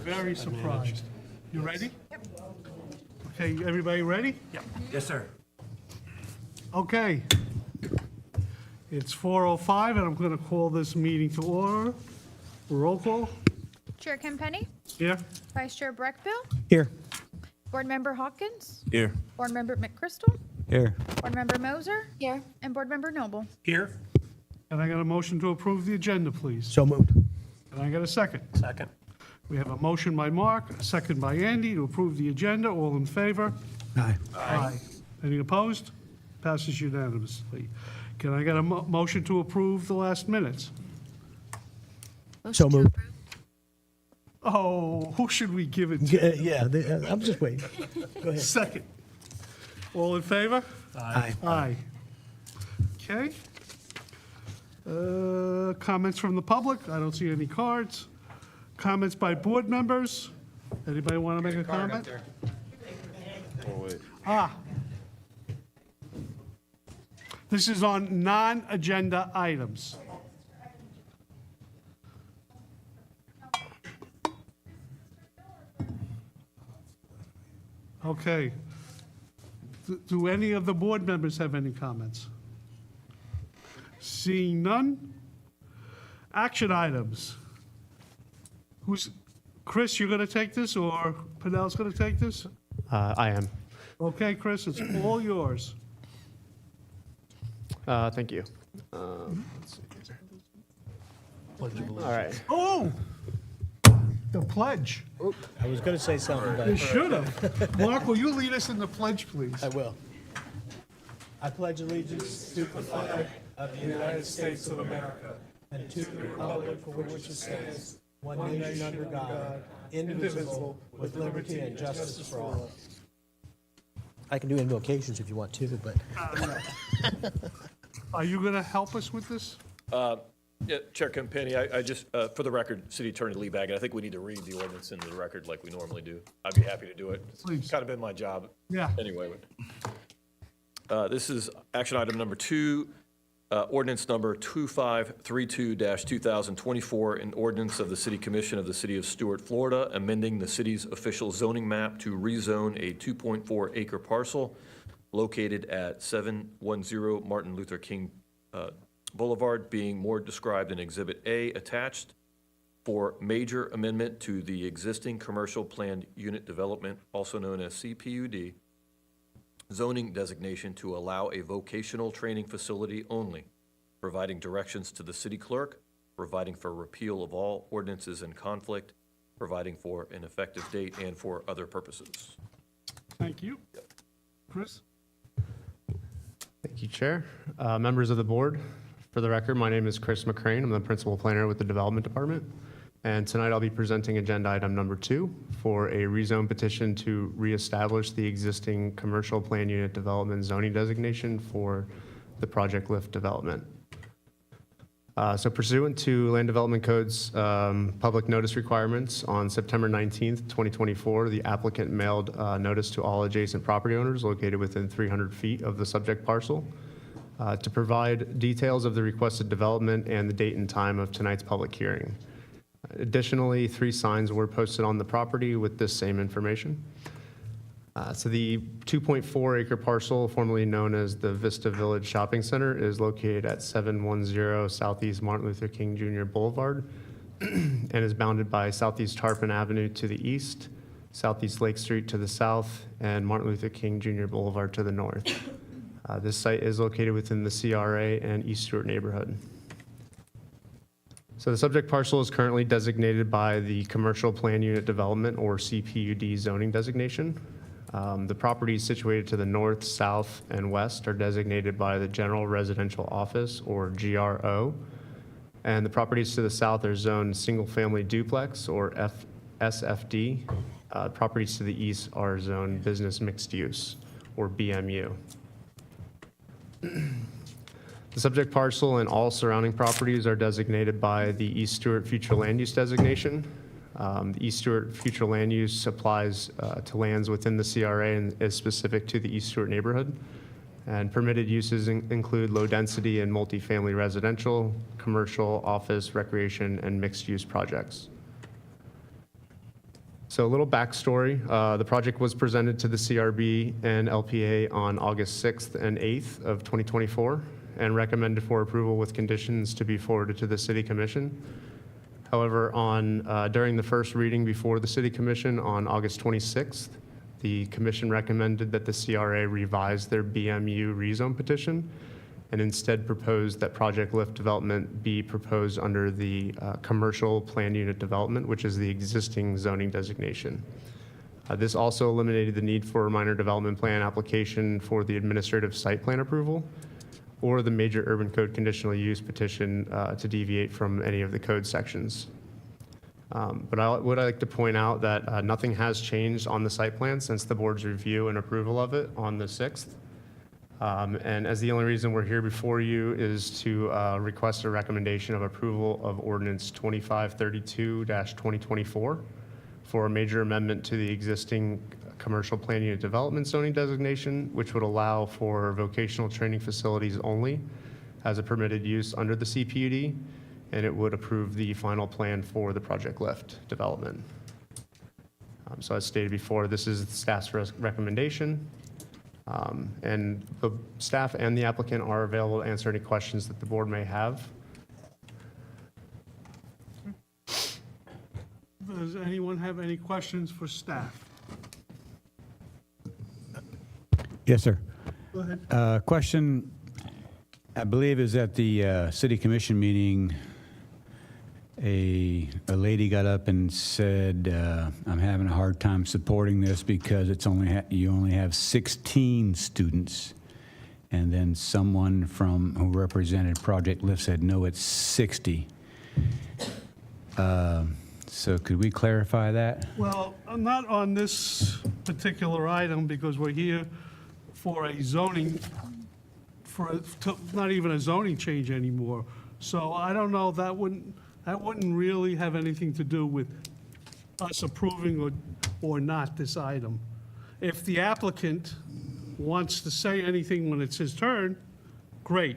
Very surprised. You ready? Yep. Okay, everybody ready? Yep. Yes, sir. Okay. It's 4:05, and I'm going to call this meeting to order. Roll call. Chair Kempenny, Here. Vice Chair Breckbill, Here. Board Member Hawkins, Here. Board Member McChrystal, Here. Board Member Moser. Here. And Board Member Noble. Here. And I got a motion to approve the agenda, please. So moved. And I got a second. Second. We have a motion by Mark, a second by Andy to approve the agenda. All in favor? Aye. Aye. Any opposed? Passes unanimously. Can I get a motion to approve the last minutes? So moved. Oh, who should we give it to? Yeah, I'm just waiting. Go ahead. Second. All in favor? Aye. Aye. Okay. Comments from the public? I don't see any cards. Comments by board members? Anybody want to make a comment? Ah. This is on non-agenda items. Okay. Do any of the board members have any comments? Seeing none? Action items. Chris, you're going to take this, or Pennell's going to take this? I am. Okay, Chris, it's all yours. Thank you. Let's see here. All right. Oh! The pledge. I was going to say something, You but should have. Mark, will you lead us in the pledge, please? I will. I pledge allegiance to the flag of the United States of America and to the republic for which it stands, one nation under God, indivisible, with liberty and justice for all. I can do invocations if you want to, but Are you going to help us with this? Yeah, Chair Kempenny, I just, for the record, City Attorney Lee Baggett, I think we need to read the ordinance into the record like we normally do. I'd be happy to do it. It's Please. kind of been my job. Yeah. Anyway, this is action item number 2, ordinance number 2532-2024, an ordinance of the City Commission of the City of Stuart, Florida, amending the city's official zoning map to rezone a 2.4 acre parcel located at 710 Martin Luther King Boulevard, being more described in Exhibit A attached, for major amendment to the existing commercial planned unit development, also known as CPUD, zoning designation to allow a vocational training facility only, providing directions to the city clerk, providing for repeal of all ordinances in conflict, providing for an effective date, and for other purposes. Thank you. Chris? Thank you, Chair. Members of the board, for the record, my name is Chris McCrane. I'm the principal planner with the Development Department. And tonight I'll be presenting agenda item number 2 for a rezone petition to reestablish the existing commercial plan unit development zoning designation for the Project Lift development. So pursuant to Land Development Code's public notice requirements, on September 19th, 2024, the applicant mailed notice to all adjacent property owners located within 300 feet of the subject parcel to provide details of the requested development and the date and time of tonight's public hearing. Additionally, 3 signs were posted on the property with this same information. So the 2.4 acre parcel, formerly known as the Vista Village Shopping Center, is located at 710 Southeast Martin Luther King Jr. Boulevard and is bounded by Southeast Tarpon Avenue to the east, Southeast Lake Street to the south, and Martin Luther King Jr. Boulevard to the north. This site is located within the CRA and East Stewart neighborhood. So the subject parcel is currently designated by the Commercial Plan Unit Development, or CPUD, zoning designation. The properties situated to the north, south, and west are designated by the General Residential Office, or GRO. And the properties to the south are zoned single-family duplex, or SFD. Properties to the east are zoned business mixed use, or BMU. The subject parcel and all surrounding properties are designated by the East Stewart Future Land Use designation. The East Stewart Future Land Use applies to lands within the CRA and is specific to the East Stewart neighborhood. And permitted uses include low-density and multifamily residential, commercial, office, recreation, and mixed-use projects. So a little backstory. The project was presented to the CRB and LPA on August 6th and 8th of 2024 and recommended for approval with conditions to be forwarded to the City Commission. However, during the first reading before the City Commission on August 26th, the Commission recommended that the CRA revise their BMU rezone petition and instead proposed that Project Lift development be proposed under the commercial plan unit development, which is the existing zoning designation. This also eliminated the need for a minor development plan application for the administrative site plan approval or the major urban code conditional use petition to deviate from any of the code sections. But I would like to point out that nothing has changed on the site plan since the board's review and approval of it on the 6th. And as the only reason we're here before you is to request a recommendation of approval of ordinance 2532-2024 for a major amendment to the existing commercial plan unit development zoning designation, which would allow for vocational training facilities only as a permitted use under the CPUD, and it would approve the final plan for the Project Lift development. So as stated before, this is the staff's recommendation. And the staff and the applicant are available to answer any questions that the board may have. Does anyone have any questions for staff? Yes, sir. Go ahead. Question, I believe is at the city commission meeting, a lady got up and said, I'm having a hard time supporting this because it's you only have 16 students. And then someone who represented Project Lift said, no, it's 60. So could we clarify that? Well, not on this particular item because we're here for a zoning, not even a zoning change anymore. So I don't know, that wouldn't really have anything to do with us approving or not this item. If the applicant wants to say anything when it's his turn, great,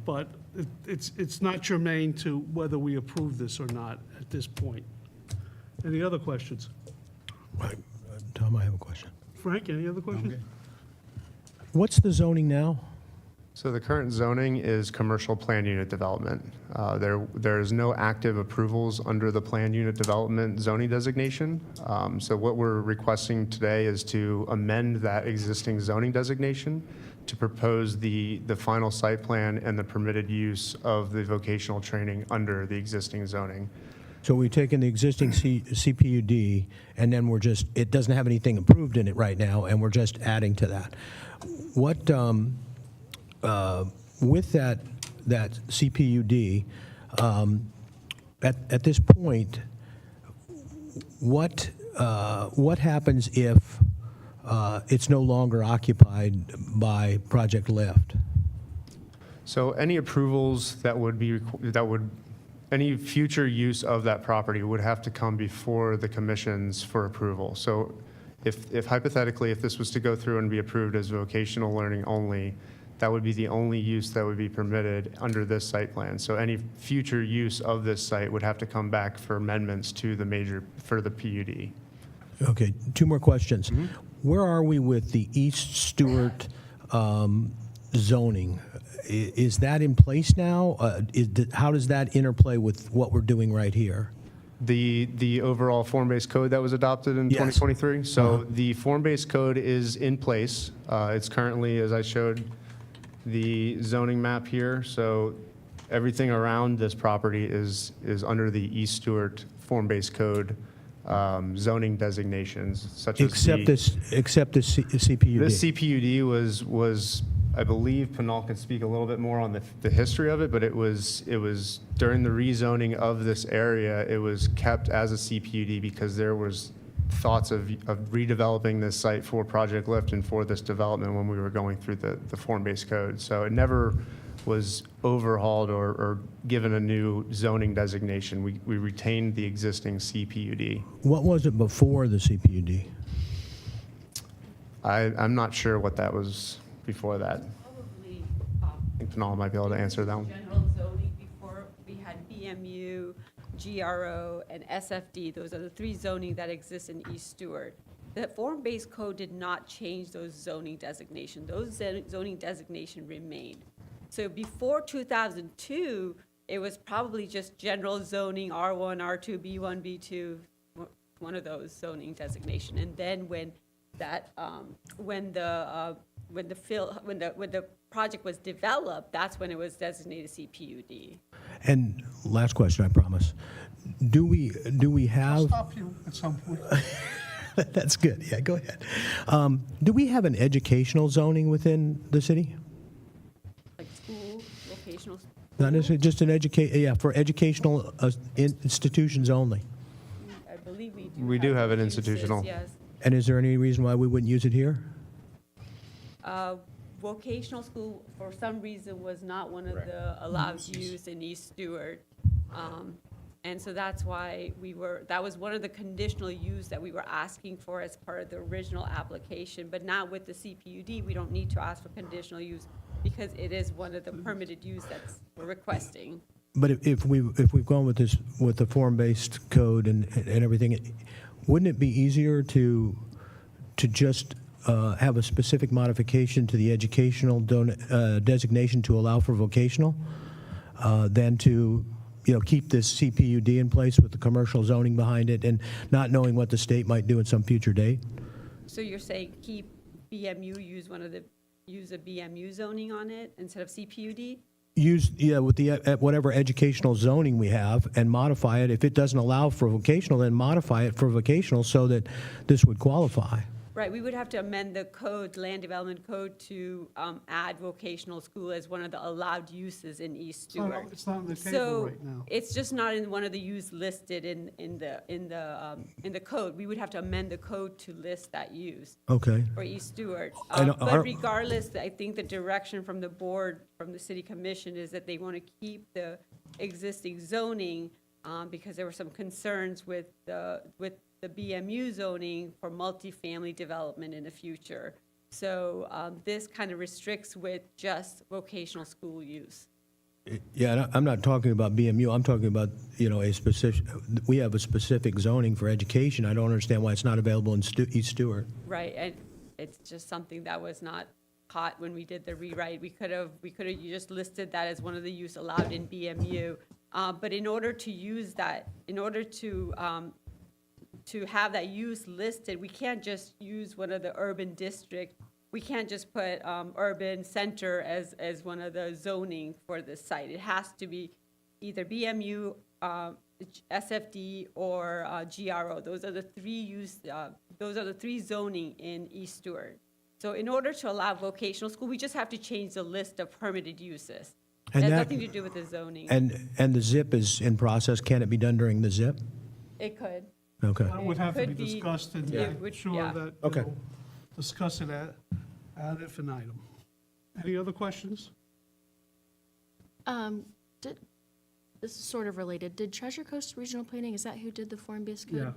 but it's not germane to whether we approve this or not at this point. Any other questions? Tom, I have a question. Frank, any other questions? What's the zoning now? So the current zoning is commercial plan unit development. There is no active approvals under the plan unit development zoning designation. So what we're requesting today is to amend that existing zoning designation to propose the final site plan and the permitted use of the vocational training under the existing zoning. So we've taken the existing CPUD, and then it doesn't have anything approved in it right now, and we're just adding to that. What, with that CPUD, at this point, what happens if it's no longer occupied by Project Lift? So any approvals any future use of that property would have to come before the commissions for approval. So if hypothetically, if this was to go through and be approved as vocational learning only, that would be the only use that would be permitted under this site plan. So any future use of this site would have to come back for amendments to for the PUD. Okay, two more questions. Mm-hmm. Where are we with the East Stewart zoning? Is that in place now? How does that interplay with what we're doing right here? The overall form-based code that was adopted in Yes. 2023? So the form-based code is in place. It's currently, as I showed, the zoning map here. So everything around this property is under the East Stewart form-based code zoning designations, such as Except the CPUD. This CPUD was, I believe, Pinal can speak a little bit more on the history of it, but it was during the rezoning of this area, it was kept as a CPUD because there was thoughts of redeveloping this site for Project Lift and for this development when we were going through the form-based code. So it never was overhauled or given a new zoning designation. We retained the existing CPUD. What was it before the CPUD? I'm not sure what that was before that. Probably I think Pinal might be able to answer that one. general zoning before we had BMU, GRO, and SFD. Those are the three zoning that exist in East Stewart. The form-based code did not change those zoning designations. Those zoning designation remained. So before 2002, it was probably just general zoning, R1, R2, B1, B2, one of those zoning designation. And then when that, when the project was developed, that's when it was designated CPUD. And last question, I promise. Do we I'll have, stop you at some point. that's good, yeah, go ahead. Do we have an educational zoning within the city? Like school, vocational. Not necessarily just for educational institutions only? I believe we do. We do have an uses, institutional. Yes. And is there any reason why we wouldn't use it here? Vocational school, for some reason, was not one of the allowed use in East Stewart. And so that's why that was one of the conditional use that we were asking for as part of the original application. But now with the CPUD, we don't need to ask for conditional use because it is one of the permitted use that's we're requesting. But if we've gone with this, with the form-based code and everything, wouldn't it be easier to just have a specific modification to the educational designation to allow for vocational than to, keep this CPUD in place with the commercial zoning behind it and not knowing what the state might do at some future date? So you're saying keep BMU, use a BMU zoning on it instead of CPUD? With the whatever educational zoning we have and modify it. If it doesn't allow for vocational, then modify it for vocational so that this would qualify. Right, we would have to amend the code, land development code, to add vocational school as one of the allowed uses in East Stewart. It's not on the table So right now. it's just not in one of the use listed in the code. We would have to amend the code to list that use Okay. for East Stewart. And But regardless, I think the direction from the board, from the city commission, is that they want to keep the existing zoning because there were some concerns with the BMU zoning for multifamily development in the future. So this kind of restricts with just vocational school use. Yeah, and I'm not talking about BMU. I'm talking about, a specific, we have a specific zoning for education. I don't understand why it's not available in East Stewart. Right, and it's just something that was not caught when we did the rewrite. We could have just listed that as one of the use allowed in BMU. But in order to use that, in order to have that use listed, we can't just use one of the urban district. We can't just put urban center as one of the zoning for this site. It has to be either BMU, SFD, or GRO. Those are the three zoning in East Stewart. So in order to allow vocational school, we just have to change the list of permitted uses. It has nothing to do with the zoning. And the ZIP is in process. Can it be done during the ZIP? It could. Okay. That would have to be Could be- discussed and it would- make sure yeah. that, Okay. discuss it ad infinitum. Any other questions? This is sort of related. Did Treasure Coast Regional Planning, is that who did the form-based code?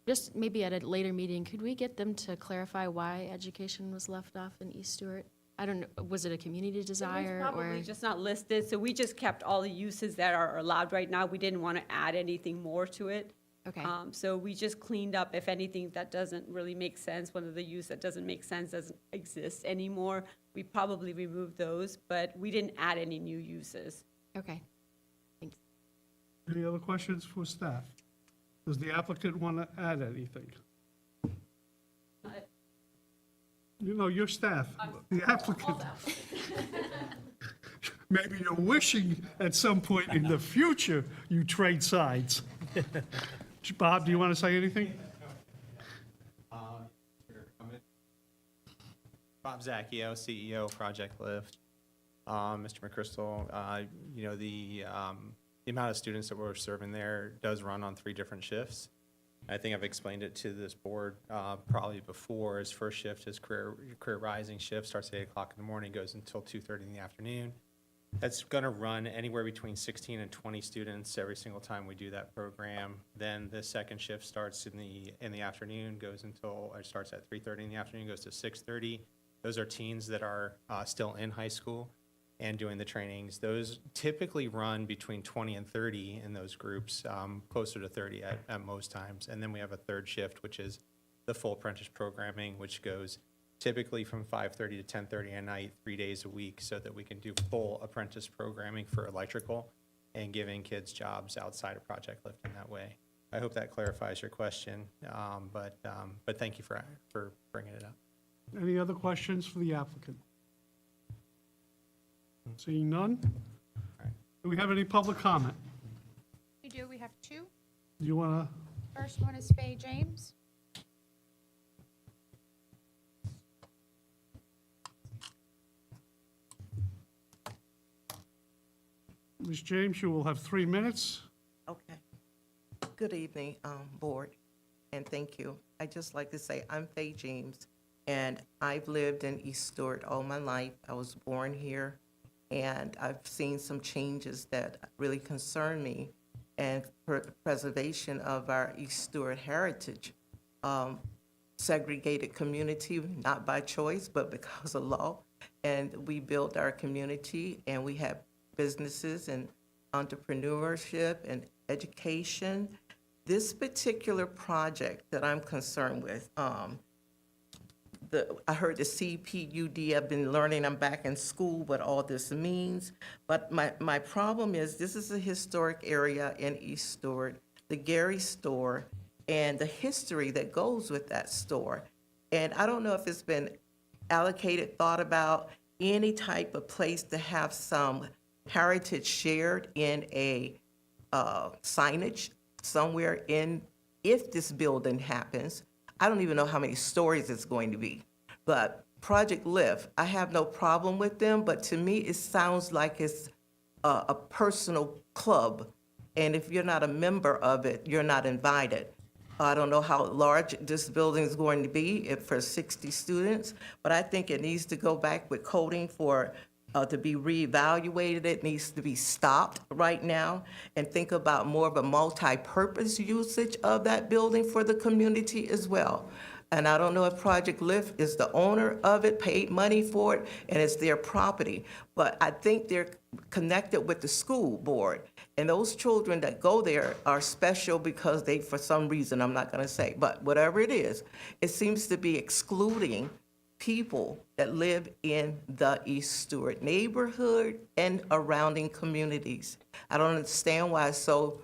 Just maybe at a later meeting, could we get them to clarify why education was left off in East Stewart? I don't know, was it a community desire It was or? probably just not listed, so we just kept all the uses that are allowed right now. We didn't want to add anything more to it. Okay, So we just cleaned up, if anything that doesn't really make sense, one of the use that doesn't make sense doesn't exist anymore. We probably removed those, but we didn't add any new uses. okay. Any other questions for staff? Does the applicant want to add anything? Your staff, the applicant. Maybe you're wishing at some point in the future you trade sides. Bob, do you want to say anything? Bob Zacchio, CEO, Project Lift. Mr. McChrystal, the amount of students that we're serving there does run on 3 different shifts. I think I've explained it to this board probably before. His first shift, his career rising shift, starts at 8 o'clock in the morning, goes until 2:30 in the afternoon. That's going to run anywhere between 16 and 20 students every single time we do that program. Then the second shift starts in the afternoon, starts at 3:30 in the afternoon, goes to 6:30. Those are teens that are still in high school. and doing the trainings. Those typically run between 20 and 30 in those groups, closer to 30 at most times. And then we have a third shift, which is the full apprentice programming, which goes typically from 5:30 to 10:30 at night, 3 days a week, so that we can do full apprentice programming for electrical and giving kids jobs outside of Project Lift in that way. I hope that clarifies your question, but thank you for bringing it up. Any other questions for the applicant? Seeing none? Do we have any public comment? We do, we have two. Do you want to? First one is Faye James. Ms. James, you will have 3 minutes. Okay. Good evening, Board, and thank you. I'd just like to say I'm Faye James, and I've lived in East Stewart all my life. I was born here, and I've seen some changes that really concern me, and preservation of our East Stewart heritage. Segregated community, not by choice, but because of law. And we built our community, and we have businesses and entrepreneurship and education. This particular project that I'm concerned with, I heard the CPUD, I've been learning, I'm back in school, what all this means. But my problem is, this is a historic area in East Stewart, the Gary store, and the history that goes with that store. And I don't know if it's been allocated, thought about, any type of place to have some heritage shared in a signage somewhere in, if this building happens. I don't even know how many stories it's going to be. But Project Lift, I have no problem with them, but to me, it sounds like it's a personal club. And if you're not a member of it, you're not invited. I don't know how large this building is going to be for 60 students, but I think it needs to go back with coding for to be reevaluated. It needs to be stopped right now and think about more of a multi-purpose usage of that building for the community as well. And I don't know if Project Lift is the owner of it, paid money for it, and it's their property. But I think they're connected with the school board. And those children that go there are special because they, for some reason, I'm not gonna say, but whatever it is, it seems to be excluding people that live in the East Stewart neighborhood and surrounding communities. I don't understand why it's so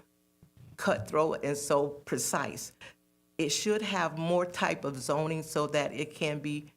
cutthroat and so precise. It should have more type of zoning so that it can be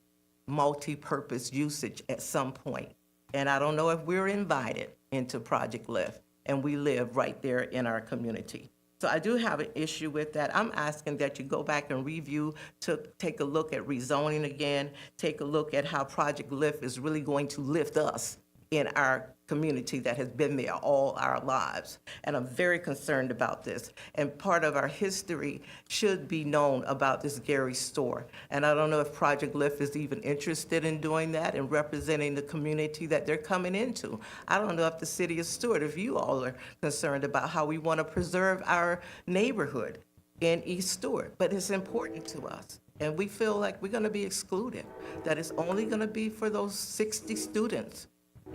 multi-purpose usage at some point. And I don't know if we're invited into Project Lift, and we live right there in our community. So I do have an issue with that. I'm asking that you go back and review, to take a look at rezoning again, take a look at how Project Lift is really going to lift us in our community that has been there all our lives. And I'm very concerned about this. And part of our history should be known about this Gary store. And I don't know if Project Lift is even interested in doing that and representing the community that they're coming into. I don't know if the city of Stewart, if you all are concerned about how we want to preserve our neighborhood in East Stewart, but it's important to us. And we feel like we're going to be excluded, that it's only going to be for those 60 students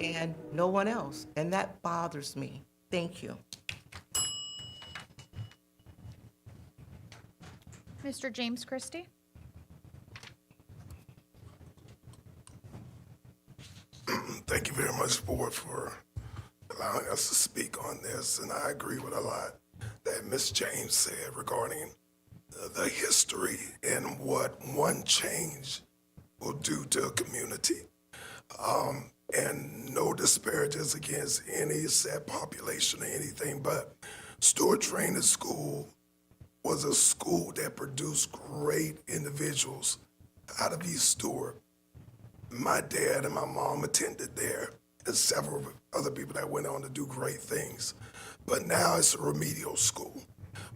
and no one else, and that bothers me. Thank you. Mr. James Christie. Thank you very much, Board, for allowing us to speak on this, and I agree with a lot that Ms. James said regarding the history and what one change will do to a community. And no disparages against any set population or anything, but Stewart Training School was a school that produced great individuals out of East Stewart. My dad and my mom attended there, and several other people that went on to do great things. But now it's a remedial school.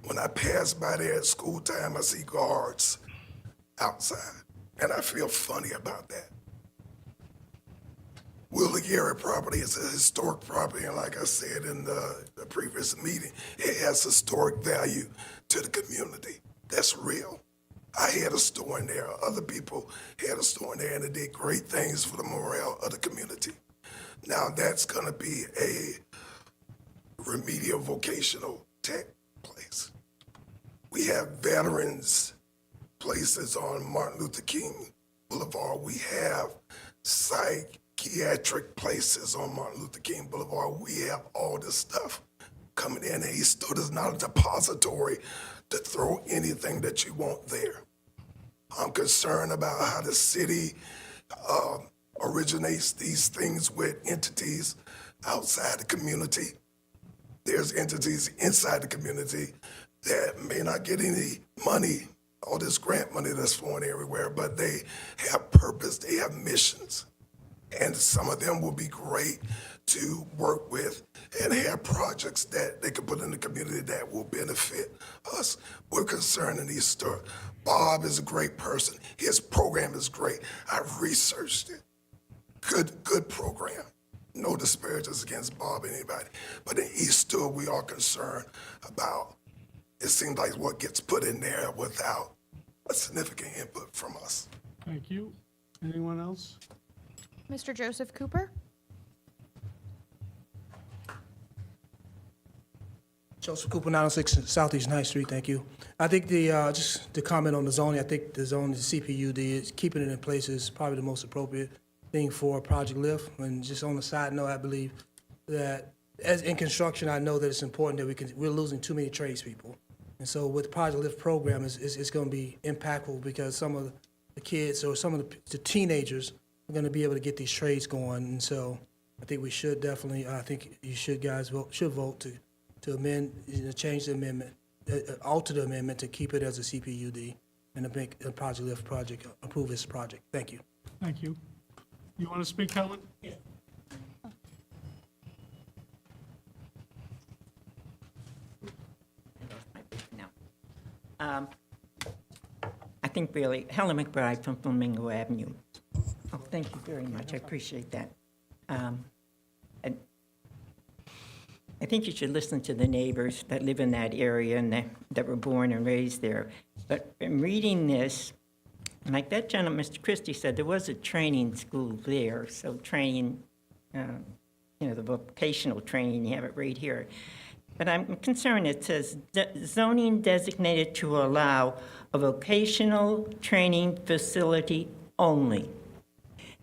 When I pass by there at school time, I see guards outside, and I feel funny about that. Willie Gary property is a historic property, and like I said in the previous meeting, it has historic value to the community. That's real. I had a store in there. Other people had a store in there, and it did great things for the morale of the community. Now, that's going to be a remedial vocational tech place. We have veterans places on Martin Luther King Boulevard. We have psychiatric places on Martin Luther King Boulevard. We have all this stuff coming in. And East Stewart is not a depository to throw anything that you want there. I'm concerned about how the city originates these things with entities outside the community. There's entities inside the community that may not get any money, all this grant money that's flowing everywhere, but they have purpose, they have missions. And some of them will be great to work with and have projects that they can put in the community that will benefit us. We're concerned in East Stewart. Bob is a great person. His program is great. I've researched it. Good program. No disparages against Bob or anybody. But in East Stewart, we are concerned about, it seems like what gets put in there without a significant input from us. Thank you. Anyone else? Mr. Joseph Cooper? Joseph Cooper, 906 Southeast 9th Street, thank you. I think just to comment on the zoning, I think the zoning, the CPUD, is keeping it in place is probably the most appropriate thing for Project Lift. And just on the side note, I believe that as in construction, I know that it's important that we're losing too many tradespeople. And so with the Project Lift program, it's going to be impactful because some of the kids or some of the teenagers are going to be able to get these trades going. And so I think we should definitely, I think you should vote to amend, change the amendment, alter the amendment to keep it as a CPUD and to make a Project Lift project, approve this project. Thank you. Thank you. You want to speak, Helen? Yeah. No. I think really, Helen McBride from Flamingo Avenue. Oh, thank you very much. I appreciate that. I think you should listen to the neighbors that live in that area and that were born and raised there. But in reading this, like that gentleman, Mr. Christie said, there was a training school there. So training, the vocational training, you have it right here. But I'm concerned, it says zoning designated to allow a vocational training facility only.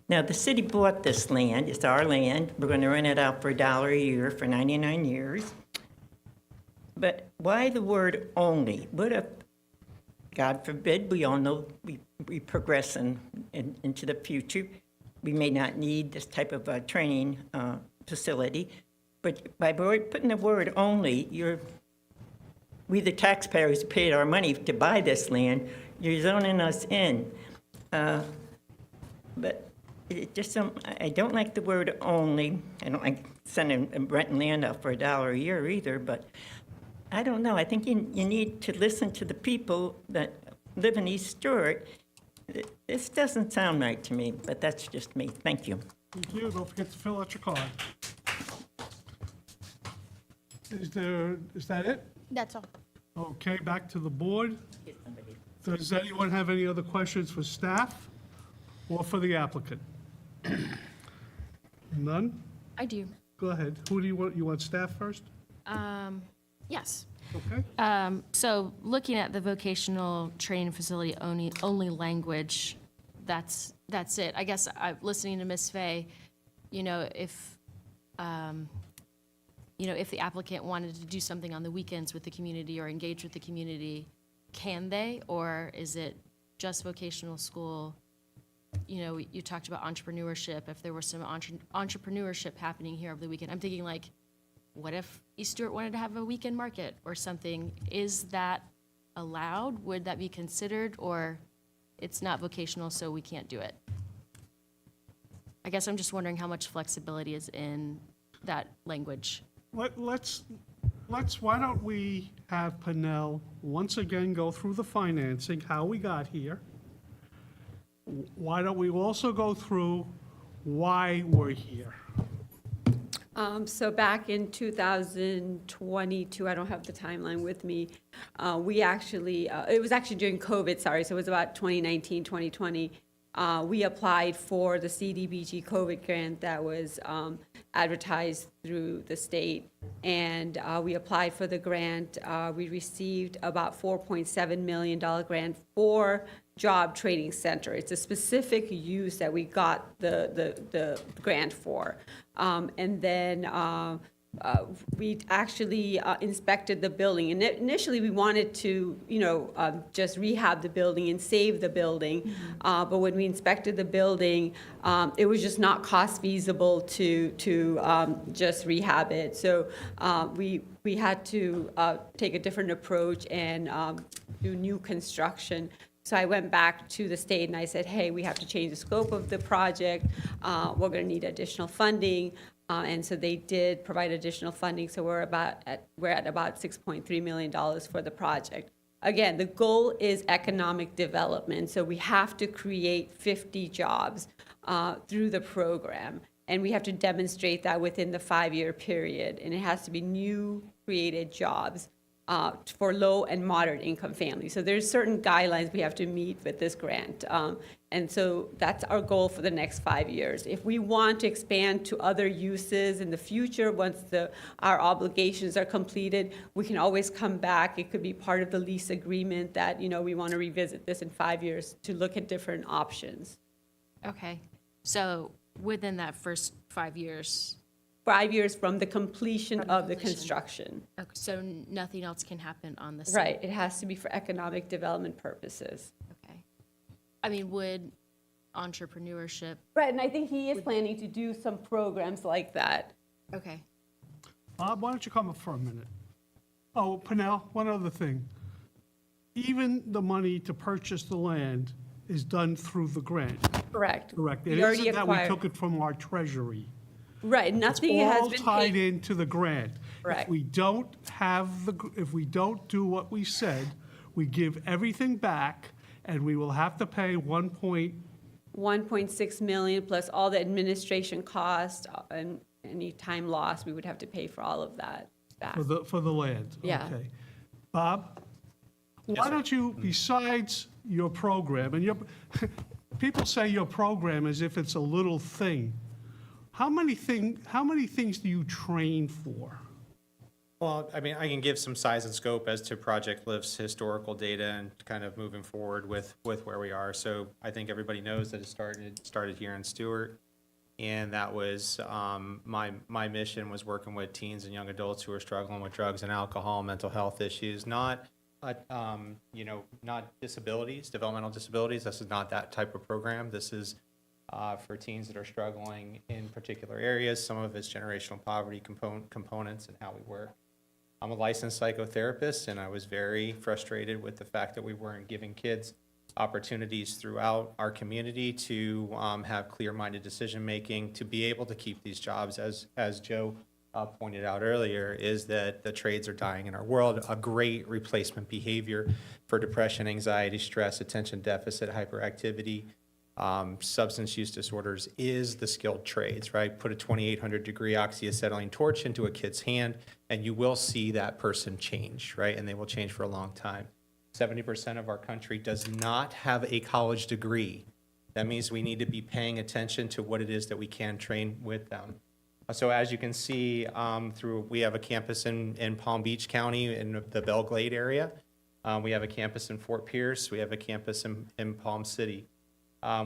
Now, the city bought this land. It's our land. We're going to rent it out for $1 a year for 99 years. But why the word only? What if, God forbid, we all know we progress into the future. We may not need this type of training facility. But by putting the word only, we the taxpayers paid our money to buy this land, you're zoning us in. But it just, I don't like the word only. I don't like renting land out for $1 a year either, but I don't know. I think you need to listen to the people that live in East Stewart. This doesn't sound right to me, but that's just me. Thank you. Thank you. Don't forget to fill out your card. Is that it? That's all. Okay, back to the board. Does anyone have any other questions for staff or for the applicant? None? I do. Go ahead. Who do you want? You want staff first? Yes. Okay. So looking at the vocational training facility only language, that's it. I guess listening to Ms. Fay, if the applicant wanted to do something on the weekends with the community or engage with the community, can they? Or is it just vocational school? You talked about entrepreneurship. If there was some entrepreneurship happening here over the weekend, I'm thinking like, what if East Stewart wanted to have a weekend market or something? Is that allowed? Would that be considered? Or it's not vocational, so we can't do it? I guess I'm just wondering how much flexibility is in that language. Let's, why don't we have Pennell once again go through the financing, how we got here. Why don't we also go through why we're here? So back in 2022, I don't have the timeline with me, we actually, it was actually during COVID, sorry, so it was about 2019, 2020. we applied for the CDBG COVID grant that was advertised through the state, and we applied for the grant. We received about $4.7 million grant for Job Training Center. It's a specific use that we got the grant for. And then we actually inspected the building. And initially, we wanted to, just rehab the building and save the building. But when we inspected the building, it was just not cost feasible to just rehab it. So we had to take a different approach and do new construction. So I went back to the state and I said, hey, we have to change the scope of the project. We're going to need additional funding. And so they did provide additional funding. So we're at about $6.3 million for the project. Again, the goal is economic development. So we have to create 50 jobs through the program. And we have to demonstrate that within the 5-year period. And it has to be new created jobs for low and moderate income families. So there's certain guidelines we have to meet with this grant. And so that's our goal for the next 5 years. If we want to expand to other uses in the future, once our obligations are completed, we can always come back. It could be part of the lease agreement that, we want to revisit this in 5 years to look at different options. Okay, so within that first 5 years, 5 years from the completion of the completion. construction. okay, so nothing else can happen on the site? Right, it has to be for economic development purposes. Okay. I mean, would entrepreneurship, Right, and I think he is planning to do some programs like that. okay, Bob, why don't you come up for a minute? Oh, Pernell, one other thing. Even the money to purchase the land is done through the grant, Correct. correct? It We already isn't that we acquired. took it from our treasury. Right, nothing It's has all been tied paid. into the grant. Correct. If we don't if we don't do what we said, we give everything back, and we will have to pay 1.6 million plus all the administration costs and any time lost, we would have to pay for all of that back. for the land. Yeah. Okay. Bob, why don't you, besides your program, and people say your program as if it's a little thing. How many things do you train for? Well, I mean, I can give some size and scope as to Project Lift's historical data and kind of moving forward with where we are. So I think everybody knows that it started here in Stewart. And that was, my mission was working with teens and young adults who are struggling with drugs and alcohol, mental health issues, not disabilities, developmental disabilities. This is not that type of program. This is for teens that are struggling in particular areas. Some of it's generational poverty components and how we work. I'm a licensed psychotherapist, and I was very frustrated with the fact that we weren't giving kids opportunities throughout our community to have clear-minded decision-making, to be able to keep these jobs, as Joe pointed out earlier, is that the trades are dying in our world. A great replacement behavior for depression, anxiety, stress, attention deficit, hyperactivity, substance use disorders is the skilled trades, right? Put a 2,800 degree oxyacetylene torch into a kid's hand and you will see that person change, right? And they will change for a long time. 70% of our country does not have a college degree. That means we need to be paying attention to what it is that we can train with them. So as you can see, we have a campus in Palm Beach County in the Belle Glade area. We have a campus in Fort Pierce. We have a campus in Palm City.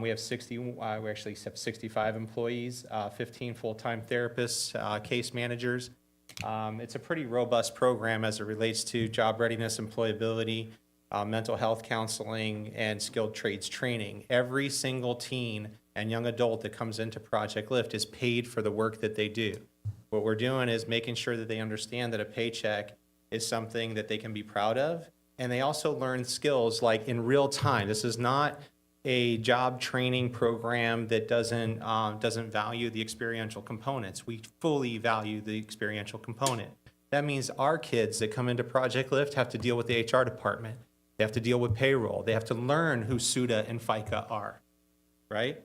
We have 65 employees, 15 full-time therapists, case managers. It's a pretty robust program as it relates to job readiness, employability, mental health counseling, and skilled trades training. Every single teen and young adult that comes into Project Lift is paid for the work that they do. What we're doing is making sure that they understand that a paycheck is something that they can be proud of, and they also learn skills like in real time. This is not a job training program that doesn't value the experiential components. We fully value the experiential component. That means our kids that come into Project Lift have to deal with the HR department. They have to deal with payroll. They have to learn who SUDA and FICA are, right?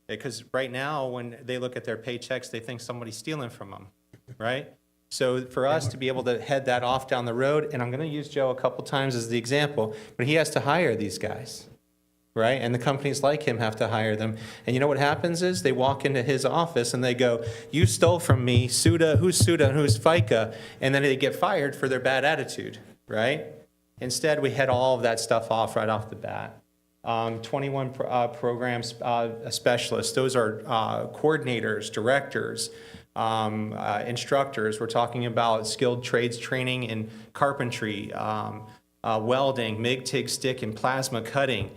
Because right now, when they look at their paychecks, they think somebody's stealing from them, right? So for us to be able to head that off down the road, and I'm going to use Joe a couple times as the example, but he has to hire these guys, right? And the companies like him have to hire them. And you know what happens is they walk into his office and they go, you stole from me, Suda, who's Suda and who's FICA? And then they get fired for their bad attitude, right? Instead, we head all of that stuff off right off the bat. 21 programs specialists, those are coordinators, directors, instructors. We're talking about skilled trades training in carpentry, welding, MIG, TIG, stick, and plasma cutting.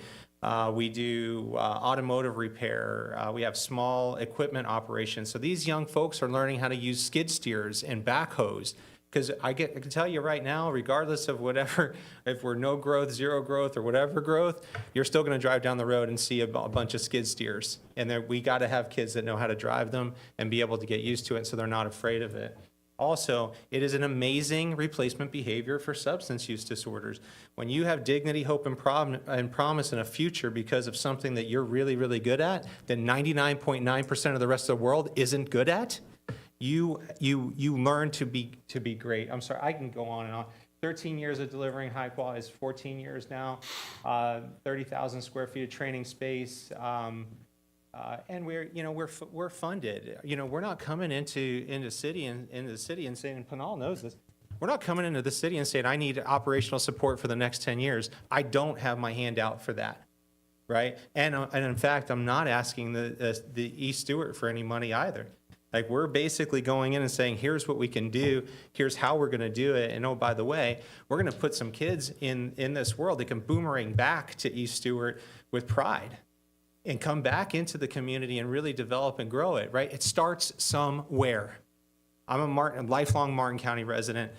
We do automotive repair. We have small equipment operations. So these young folks are learning how to use skid steers and backhoes. Because I can tell you right now, regardless of whatever, if we're no growth, zero growth, or whatever growth, you're still going to drive down the road and see a bunch of skid steers. And then we got to have kids that know how to drive them and be able to get used to it so they're not afraid of it. Also, it is an amazing replacement behavior for substance use disorders. When you have dignity, hope, and promise in a future because of something that you're really, really good at, that 99.9% of the rest of the world isn't good at, you learn to be great. I'm sorry, I can go on and on. 13 years of delivering high quality, it's 14 years now, 30,000 square feet of training space. And we're funded. We're not coming into the city and saying, and Pinal knows this, we're not coming into the city and saying, I need operational support for the next 10 years. I don't have my hand out for that, right? And in fact, I'm not asking the East Stewart for any money either. Like, we're basically going in and saying, here's what we can do, here's how we're gonna do it, and oh, by the way, we're gonna put some kids in this world that can boomerang back to East Stewart with pride and come back into the community and really develop and grow it, right? It starts somewhere. I'm a lifelong Martin County resident,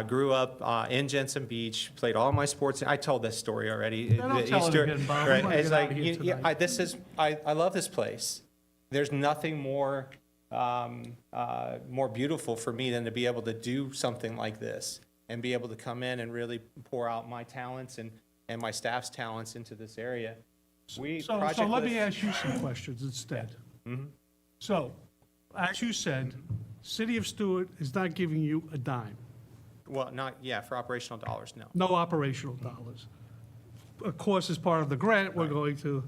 grew up in Jensen Beach, played all my sports. I told this story already. Don't tell it again, Bob. We wanna It's get out like, of here tonight. I love this place. There's nothing more beautiful for me than to be able to do something like this and be able to come in and really pour out my talents and my staff's talents into this area. So let me ask you some questions instead. So, as you said, City of Stewart is not giving you a dime, Well, for operational dollars, no. no operational dollars. Of course, as part of the grant, we're going to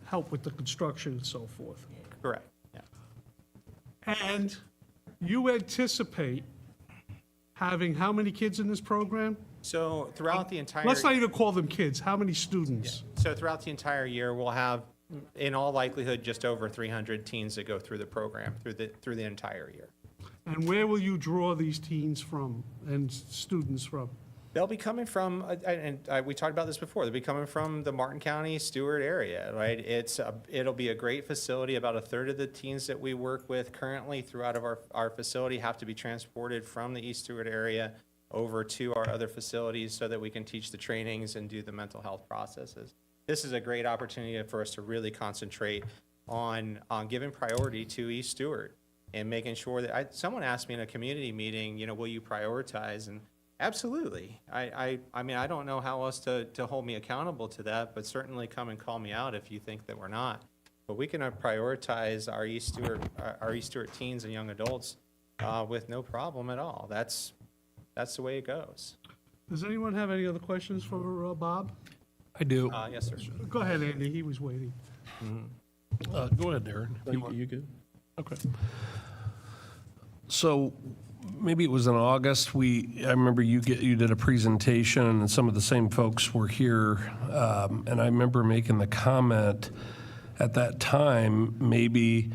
help with the construction and so forth. Correct, yeah. And you anticipate having how many kids in this program? So throughout the entire. Let's not even call them kids. How many students? So throughout the entire year, we'll have, in all likelihood, just over 300 teens that go through the program through the entire year. And where will you draw these teens from and students from? They'll be coming from, we talked about this before, they'll be coming from the Martin County, Stewart area, right? It'll be a great facility. About a third of the teens that we work with currently throughout of our facility have to be transported from the East Stewart area over to our other facilities so that we can teach the trainings and do the mental health processes. This is a great opportunity for us to really concentrate on giving priority to East Stewart and making sure that, someone asked me in a community meeting, will you prioritize? And absolutely. I mean, I don't know how else to hold me accountable to that, but certainly come and call me out if you think that we're not. But we can prioritize our East Stewart teens and young adults with no problem at all. That's the way it goes. Does anyone have any other questions for Bob? I do. Yes, sir. Go ahead, Andy, he was waiting. Go ahead, Darren. You good? Okay. So maybe it was in August, I remember you did a presentation and some of the same folks were here. And I remember making the comment at that time, maybe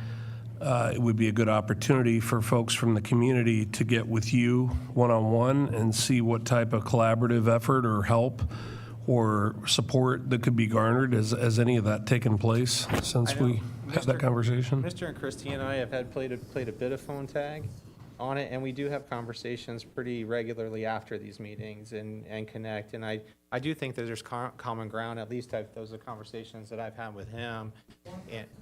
it would be a good opportunity for folks from the community to get with you one-on-one and see what type of collaborative effort or help or support that could be garnered. Has any of that taken place since we had that conversation? Mr. and Christie and I have played a bit of phone tag on it, and we do have conversations pretty regularly after these meetings and connect. And I do think that there's common ground. At least those are conversations that I've had with him.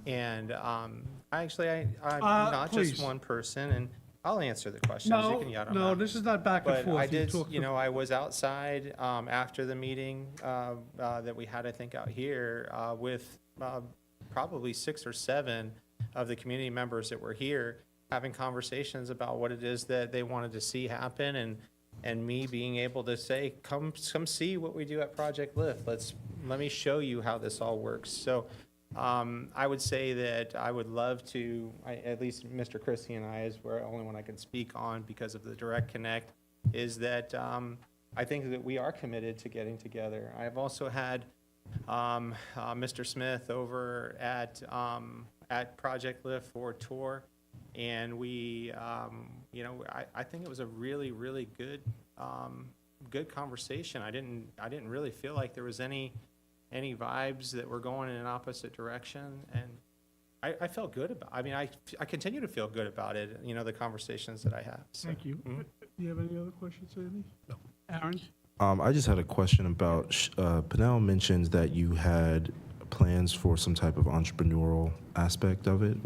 And I'm not please. just one person, and I'll answer the questions. You can yell them No, out. this is not back and But forth. I did, talk to- I was outside after the meeting that we had, I think, out here with probably 6 or 7 of the community members that were here, having conversations about what it is that they wanted to see happen. And and me being able to say, come see what we do at Project Lift. Let me show you how this all works. So I would say that I would love to, at least Mr. Christie and I, is where the only one I can speak on because of the direct connect, is that I think that we are committed to getting together. I've also had Mr. Smith over at Project Lift for a tour, and we, I think it was a really, really good conversation. I didn't really feel like there was any vibes that were going in an opposite direction, and I felt good about. I mean, I continue to feel good about it. The conversations that I have. So. Thank you. Do you have any other questions, Andy? No. Aaron? I just had a question about, Pinnell mentioned that you had plans for some type of entrepreneurial aspect of it.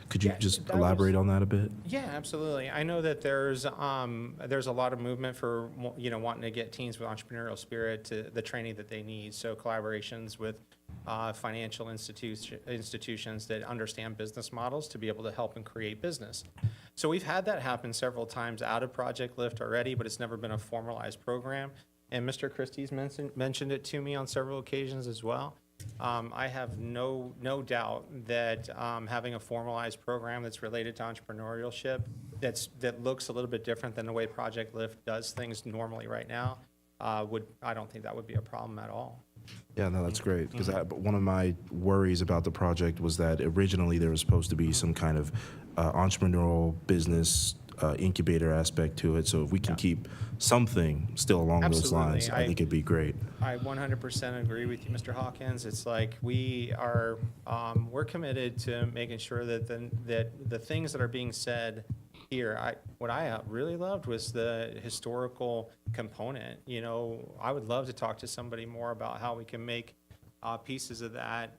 Could you just elaborate on that a bit? Yeah, absolutely. I know that there's a lot of movement for, wanting to get teens with entrepreneurial spirit to the training that they need. So collaborations with financial institutions that understand business models to be able to help and create business. So we've had that happen several times out of Project Lift already, but it's never been a formalized program. And Mr. Christie's mentioned it to me on several occasions as well. I have no doubt that having a formalized program that's related to entrepreneurship that looks a little bit different than the way Project Lift does things normally right now, I don't think that would be a problem at all. Yeah, no, that's great, because one of my worries about the project was that originally there was supposed to be some kind of entrepreneurial business incubator aspect to it. So if we can keep something still along those lines, I think it'd be great. I 100% agree with you, Mr. Hawkins. It's like we're committed to making sure that the things that are being said here, what I really loved was the historical component. I would love to talk to somebody more about how we can make pieces of that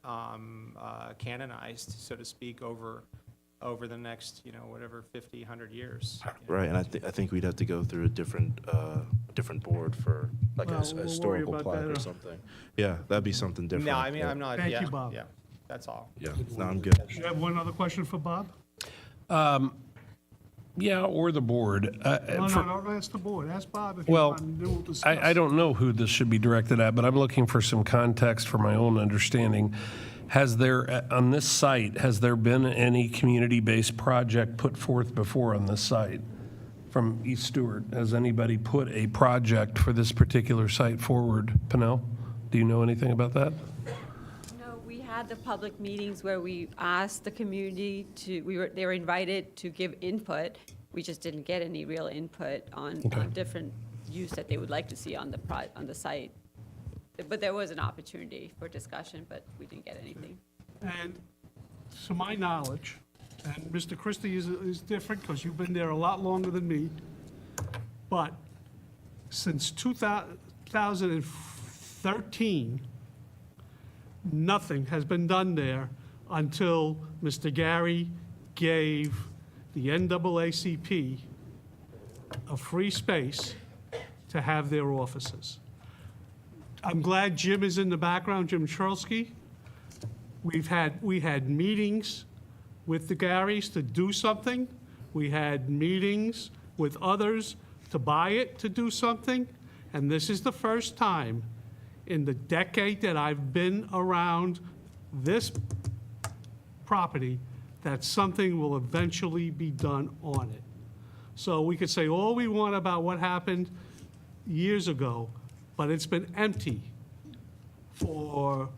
canonized, so to speak, over the next, whatever, 50, 100 years. Right, and I think we'd have to go through a different board for like a historical plaque or something. Yeah, that'd be something different. No, I mean, I'm not. Thank you, Bob. Yeah, that's all. Yeah, no, I'm good. You have one other question for Bob? Yeah, or the board. No, don't ask the board. Ask Bob if you Well, want, and then we'll discuss. I don't know who this should be directed at, but I'm looking for some context for my own understanding. On this site, has there been any community-based project put forth before on this site from East Stewart? Has anybody put a project for this particular site forward? Pinnell, do you know anything about that? No, we had the public meetings where we asked the community they were invited to give input. We just didn't get any real input on different use that they would like to see on the site. But there was an opportunity for discussion, but we didn't get anything. And to my knowledge, and Mr. Christie is different because you've been there a lot longer than me, but since 2013, nothing has been done there until Mr. Gary gave the NAACP a free space to have their offices. I'm glad Jim is in the background, Jim Cherlsky. We had meetings with the Garys to do something. We had meetings with others to buy it, to do something. And this is the first time in the decade that I've been around this property that something will eventually be done on it. So we could say all we want about what happened years ago, but it's been empty for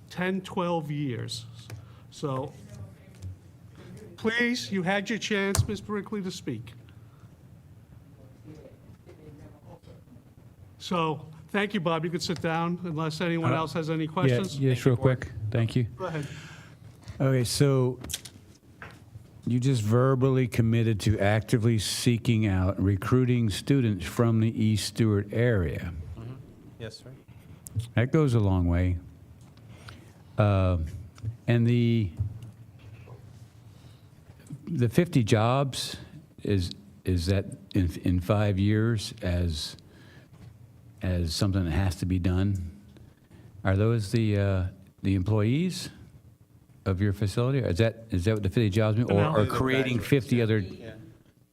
10, 12 years. So please, you had your chance, Mr. Brinkley, to speak. So thank you, Bob. You could sit down unless anyone else has any questions. Yes, real quick. Thank you. Go ahead. Okay, so you just verbally committed to actively seeking out and recruiting students from the East Stewart area. Yes, sir. That goes a long way. And the 50 jobs, is that in 5 years as something that has to be done? Are those the employees of your facility? Or is that what the 50 jobs mean? Or creating 50 other?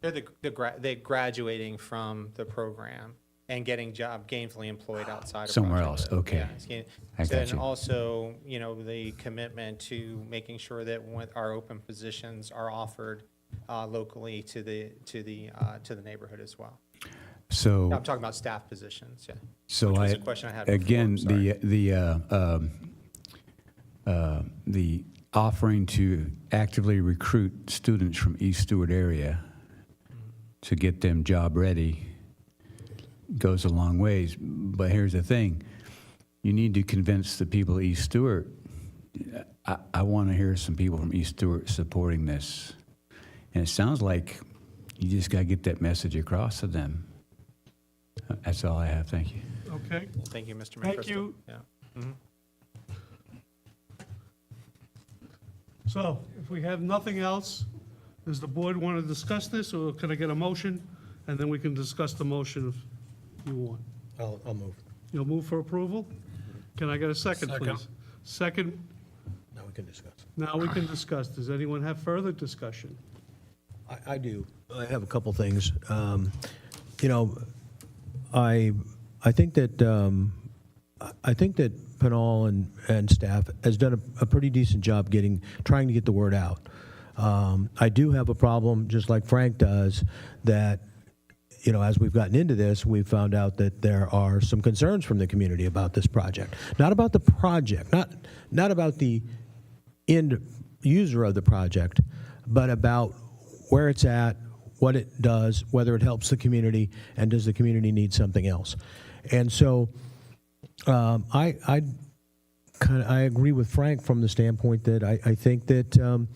They're graduating from the program and getting gainfully employed outside of Somewhere Project else, Live. okay. Yeah. I got And you. also, the commitment to making sure that when our open positions are offered locally to the neighborhood as well. So. I'm talking about staff positions, yeah. So Which was I, a question I had before, again, sorry. the offering to actively recruit students from East Stewart area to get them job ready goes a long ways. But here's the thing, you need to convince the people of East Stewart. I want to hear some people from East Stewart supporting this. And it sounds like you just got to get that message across to them. That's all I have. Thank you. Okay? Thank you, Mr. Thank McChrystal. you. Yeah. Mhm. So if we have nothing else, does the board want to discuss this, or can I get a motion? And then we can discuss the motion if you want. I'll move. You'll move for approval? Can I get a second, Second. please? Second, Now we can discuss. now we can discuss. Does anyone have further discussion? I do. I have a couple things. You know, I think that Pinal and staff has done a pretty decent job trying to get the word out. I do have a problem, just like Frank does, that, you know, as we've gotten into this, we've found out that there are some concerns from the community about this project. Not about the project, not about the end user of the project, but about where it's at, what it does, whether it helps the community, and does the community need something else. And so I agree with Frank from the standpoint that I think that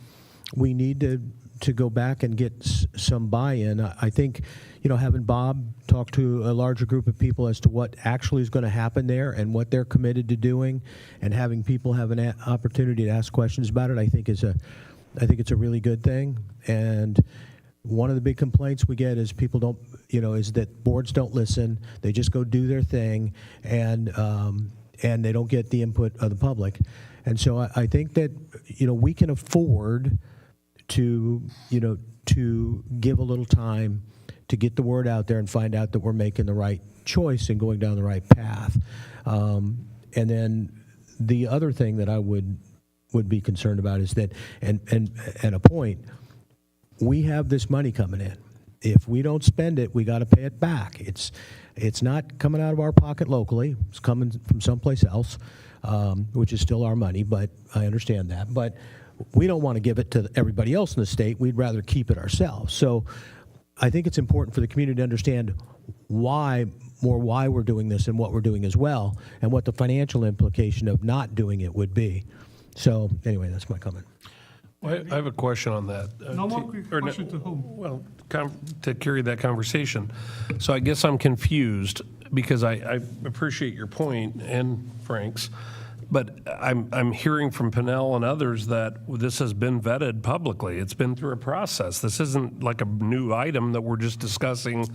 we need to go back and get some buy-in. I think, you know, having Bob talk to a larger group of people as to what actually is going to happen there and what they're committed to doing, and having people have an opportunity to ask questions about it, I think it's a really good thing. And one of the big complaints we get is people don't, you know, is that boards don't listen. They just go do their thing, and they don't get the input of the public. And so I think that, you know, we can afford to, you know, to give a little time to get the word out there and find out that we're making the right choice and going down the right path. And then the other thing that I would be concerned about is that, and a point, we have this money coming in. If we don't spend it, we got to pay it back. It's not coming out of our pocket locally. It's coming from someplace else, which is still our money, but I understand that. But we don't want to give it to everybody else in the state. We'd rather keep it ourselves. So I think it's important for the community to understand why we're doing this and what we're doing as well, and what the financial implication of not doing it would be. So anyway, that's my comment. Well, I have a question on that. No more question to whom? Well, to carry that conversation. So I guess I'm confused, because I appreciate your point and Frank's, but I'm hearing from Pinnell and others that this has been vetted publicly. It's been through a process. This isn't like a new item that we're just discussing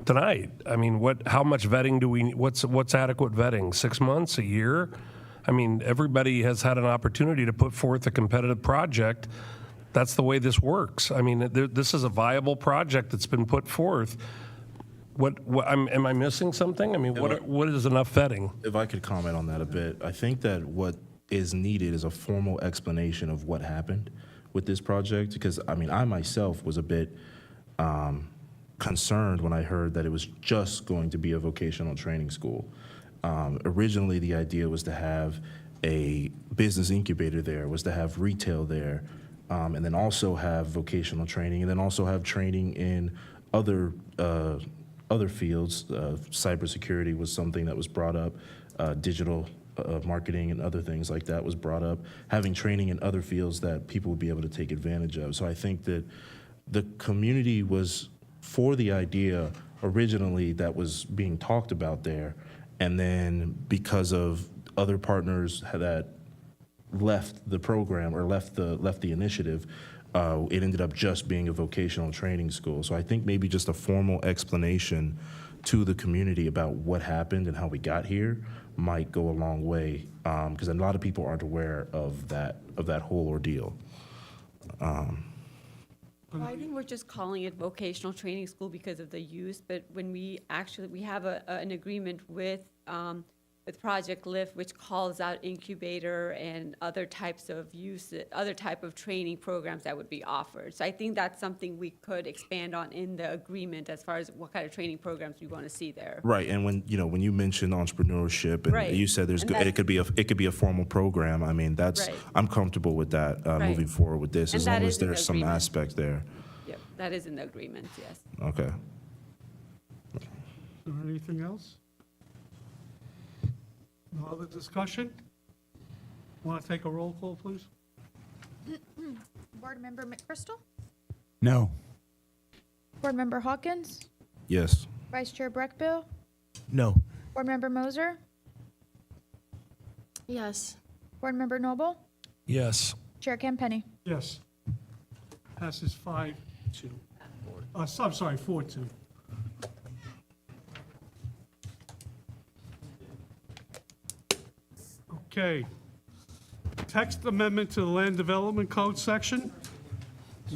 tonight. I mean, how much vetting do we, what's adequate vetting? 6 months, a year? I mean, everybody has had an opportunity to put forth a competitive project. That's the way this works. I mean, this is a viable project that's been put forth. Am I missing something? I mean, what is enough vetting? If I could comment on that a bit, I think that what is needed is a formal explanation of what happened with this project, because, I mean, I myself was a bit concerned when I heard that it was just going to be a vocational training school. Originally, the idea was to have a business incubator there, was to have retail there, and then also have vocational training, and then also have training in other fields. Cybersecurity was something that was brought up, digital marketing and other things like that was brought up, having training in other fields that people would be able to take advantage of. So I think that the community was for the idea originally that was being talked about there. And then because of other partners that left the program or left the initiative, it ended up just being a vocational training school. So I think maybe just a formal explanation to the community about what happened and how we got here might go a long way, because a lot of people aren't aware of that whole ordeal. Well, I think we're just calling it vocational training school because of the use, but when we have an agreement with Project Lift, which calls out incubator and other types of other type of training programs that would be offered. So I think that's something we could expand on in the agreement as far as what kind of training programs we want to see there. Right, and when you mentioned entrepreneurship, and Right. you said And that's- it could be a formal program. I mean, Right. I'm comfortable with that Right. moving forward with this, And as that long is as in the there's some agreement. aspect there. Yep, that is in the agreement, yes. Okay. Is there anything else? No other discussion? Want to take a roll call, please? Board Member McChrystal? No. Board Member Hawkins? Yes. Vice Chair Breckbill? No. Board Member Moser? Yes. Board Member Noble? Yes. Chair Campenny? Yes. Passes 5-2. I'm sorry, 4-2. Okay. Text amendment to the Land Development Code section,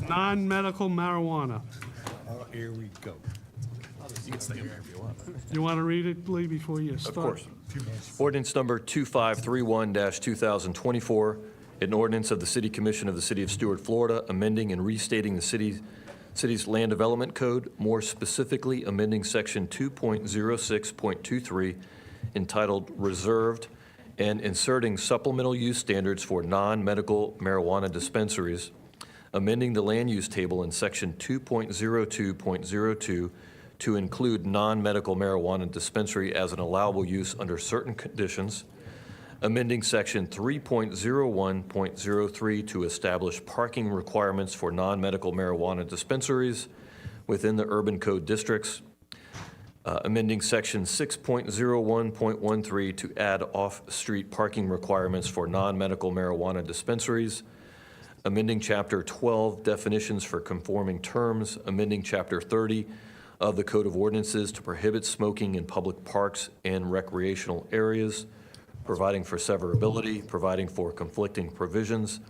non-medical marijuana. Oh, here we go. You want to read it, Lee, before you start? Of course. Ordinance number 2531-2024, an ordinance of the City Commission of the City of Stuart, Florida, amending and restating the city's Land Development Code, more specifically amending Section 2.06.23 entitled Reserved, and inserting supplemental use standards for non-medical marijuana dispensaries, amending the land use table in Section 2.02.02 to include non-medical marijuana dispensary as an allowable use under certain conditions, amending Section 3.01.03 to establish parking requirements for non-medical marijuana dispensaries within the urban code districts, amending Section 6.01.13 to add off-street parking requirements for non-medical marijuana dispensaries, amending Chapter 12 definitions for conforming terms, amending Chapter 30 of the Code of Ordinances to prohibit smoking in public parks and recreational areas, providing for severability, providing for conflicting provisions,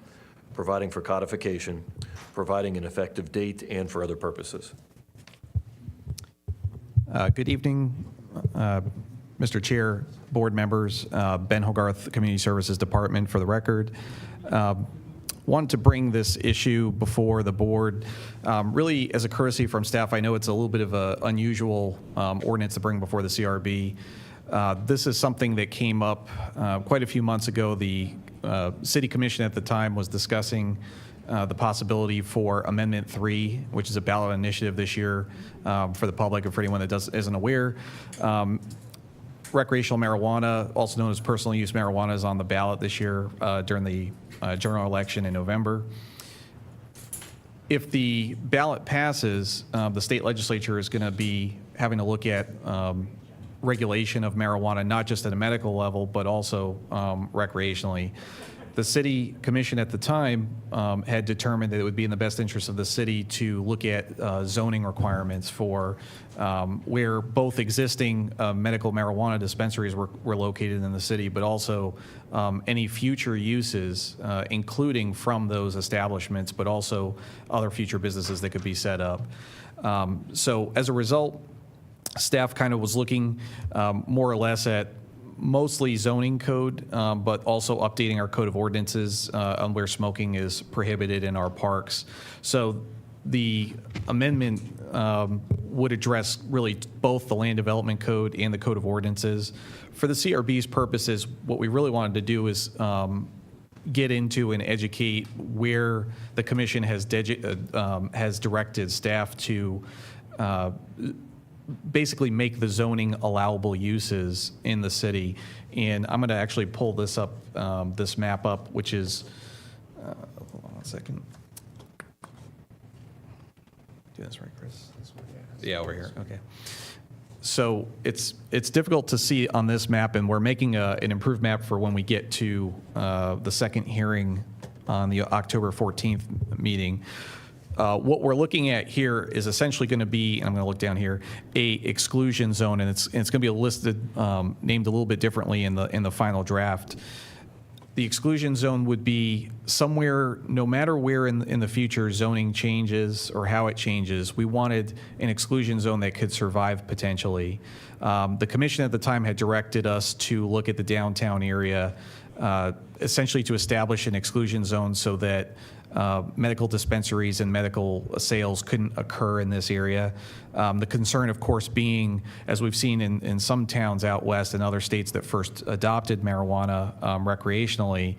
providing for codification, providing an effective date, and for other purposes. Good evening, Mr. Chair, board members, Ben Hogarth, Community Services Department, for the record. Wanted to bring this issue before the board, really as a courtesy from staff. I know it's a little bit of an unusual ordinance to bring before the CRB. This is something that came up quite a few months ago. The City Commission at the time was discussing the possibility for Amendment 3, which is a ballot initiative this year for the public and for anyone that isn't aware. Recreational marijuana, also known as personal use marijuana, is on the ballot this year during the general election in November. If the ballot passes, the state legislature is going to be having to look at regulation of marijuana, not just at a medical level, but also recreationally. The city commission at the time had determined that it would be in the best interest of the city to look at zoning requirements for where both existing medical marijuana dispensaries were located in the city, but also any future uses, including from those establishments, but also other future businesses that could be set up. So as a result, staff kind of was looking more or less at mostly zoning code, but also updating our code of ordinances on where smoking is prohibited in our parks. So the amendment would address really both the land development code and the code of ordinances. For the CRB's purposes, what we really wanted to do is get into and educate where the commission has directed staff to basically make the zoning allowable uses in the city. And I'm going to actually pull this up, this map up, which is, hold on 1 second. Do this right, Chris? Yeah, over here. Okay. So it's difficult to see on this map, and we're making an improved map for when we get to the second hearing on the October 14th meeting. What we're looking at here is essentially going to be, and I'm going to look down here, a exclusion zone, and it's going to be listed, named a little bit differently in the final draft. The exclusion zone would be somewhere, no matter where in the future zoning changes or how it changes, we wanted an exclusion zone that could survive potentially. The commission at the time had directed us to look at the downtown area, essentially to establish an exclusion zone so that medical dispensaries and medical sales couldn't occur in this area. The concern, of course, being, as we've seen in some towns out west and other states that first adopted marijuana recreationally,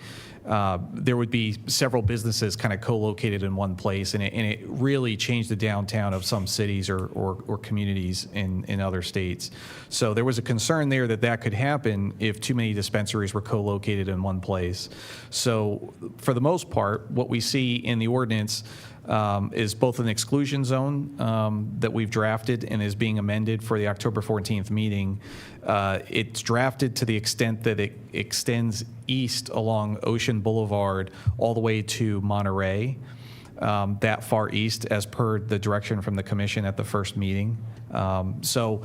there would be several businesses kind of co-located in one place, and it really changed the downtown of some cities or communities in other states. So there was a concern there that could happen if too many dispensaries were co-located in one place. So for the most part, what we see in the ordinance is both an exclusion zone that we've drafted and is being amended for the October 14th meeting. It's drafted to the extent that it extends east along Ocean Boulevard all the way to Monterey, that far east, as per the direction from the commission at the first meeting. So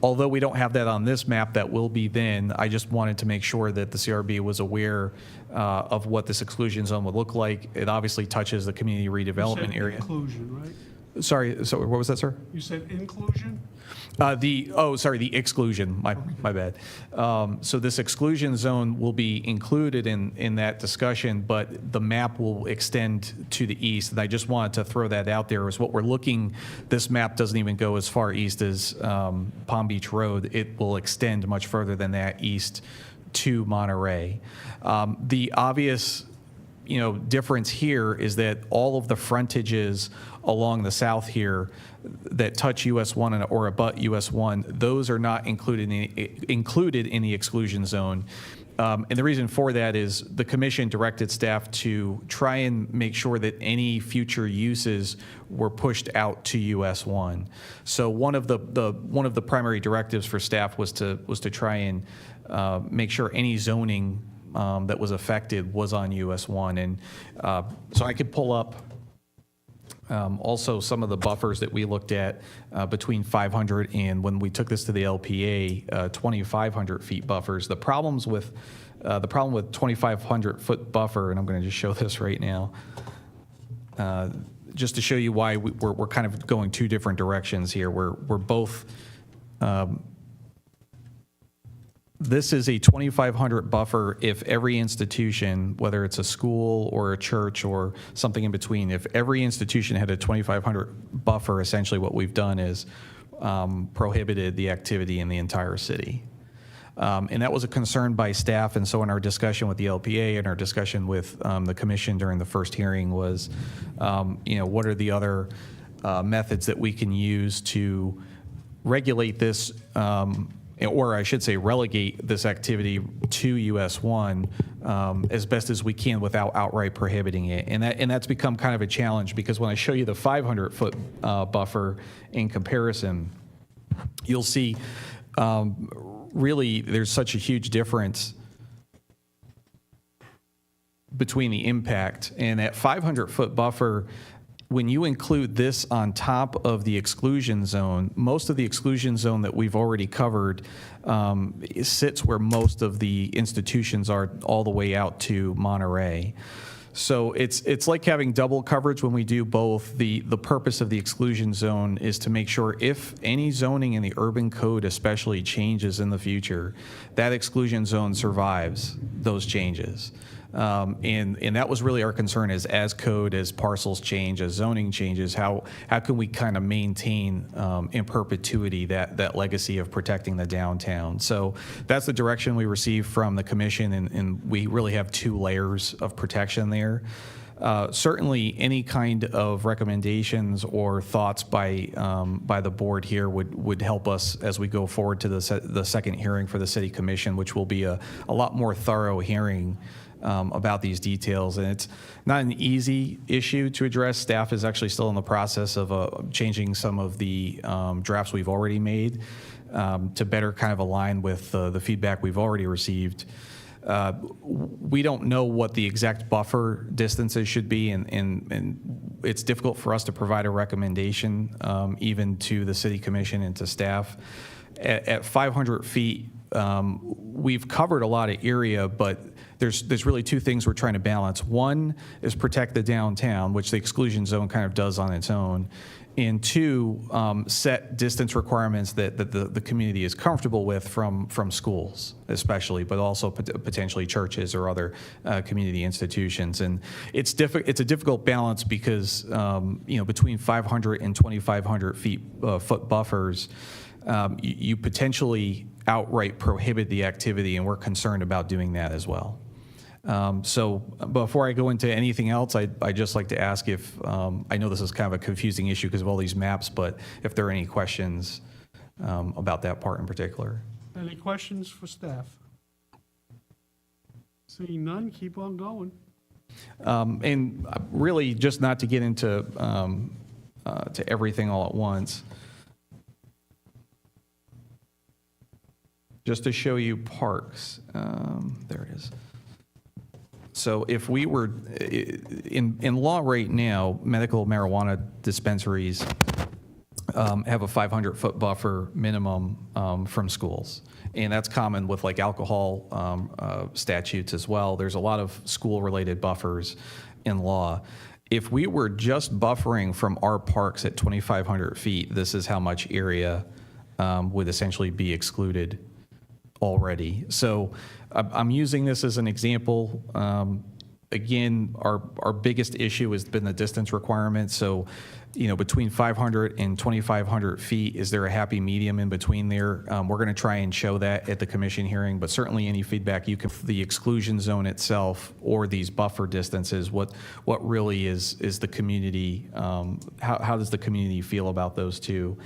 although we don't have that on this map, that will be then, I just wanted to make sure that the CRB was aware of what this exclusion zone would look like. It obviously touches the community redevelopment area. Inclusion, right? Sorry, so what was that, sir? You said inclusion? The exclusion, my bad. So this exclusion zone will be included in that discussion, but the map will extend to the east. And I just wanted to throw that out there as what we're looking, this map doesn't even go as far east as Palm Beach Road. It will extend much further than that east to Monterey. The obvious difference here is that all of the frontages along the south here that touch US 1 or abut US 1, those are not included in the exclusion zone. And the reason for that is the commission directed staff to try and make sure that any future uses were pushed out to US 1. So one of the primary directives for staff was to try and make sure any zoning that was affected was on US 1. And so I could pull up also some of the buffers that we looked at between 500 and, when we took this to the LPA, 2,500 feet buffers. The problem with 2,500 foot buffer, and I'm going to just show this right now, just to show you why we're kind of going two different directions here. We're both. This is a 2,500 buffer if every institution, whether it's a school or a church or something in between, if every institution had a 2,500 buffer, essentially what we've done is prohibited the activity in the entire city. And that was a concern by staff, and so in our discussion with the LPA and our discussion with the commission during the first hearing was, what are the other methods that we can use to regulate this, or I should say relegate this activity to US 1 as best as we can without outright prohibiting it. And that's become kind of a challenge, because when I show you the 500-foot buffer in comparison, you'll see really there's such a huge difference between the impact. And that 500-foot buffer, when you include this on top of the exclusion zone, most of the exclusion zone that we've already covered sits where most of the institutions are, all the way out to Monterey. So it's like having double coverage when we do both. The purpose of the exclusion zone is to make sure if any zoning in the urban code especially changes in the future, that exclusion zone survives those changes. And that was really our concern, is as code, as parcels change, as zoning changes, how can we kind of maintain in perpetuity that legacy of protecting the downtown? So that's the direction we received from the commission, and we really have two layers of protection there. Certainly, any kind of recommendations or thoughts by the board here would help us as we go forward to the second hearing for the city commission, which will be a lot more thorough hearing about these details. And it's not an easy issue to address. Staff is actually still in the process of changing some of the drafts we've already made to better kind of align with the feedback we've already received. We don't know what the exact buffer distances should be, and it's difficult for us to provide a recommendation even to the city commission and to staff. At 500 feet, we've covered a lot of area, but there's really two things we're trying to balance. One is protect the downtown, which the exclusion zone kind of does on its own. And two, set distance requirements that the community is comfortable with from schools, especially, but also potentially churches or other community institutions. And it's a difficult balance because between 500 and 2,500 foot buffers, you potentially outright prohibit the activity, and we're concerned about doing that as well. So before I go into anything else, I'd just like to ask if, I know this is kind of a confusing issue because of all these maps, but if there are any questions about that part in particular. Any questions for staff? Seeing none, keep on going. And really, just not to get into to everything all at once, just to show you parks. There it is. So if we were, in law right now, medical marijuana dispensaries have a 500-foot buffer minimum from schools. And that's common with like alcohol statutes as well. There's a lot of school-related buffers in law. If we were just buffering from our parks at 2,500 feet, this is how much area would essentially be excluded already. So I'm using this as an example. Again, our biggest issue has been the distance requirement. So, between 500 and 2,500 feet, is there a happy medium in between there? We're going to try and show that at the commission hearing, but certainly any feedback you can, the exclusion zone itself or these buffer distances, what really is the community, how does the community feel about those two?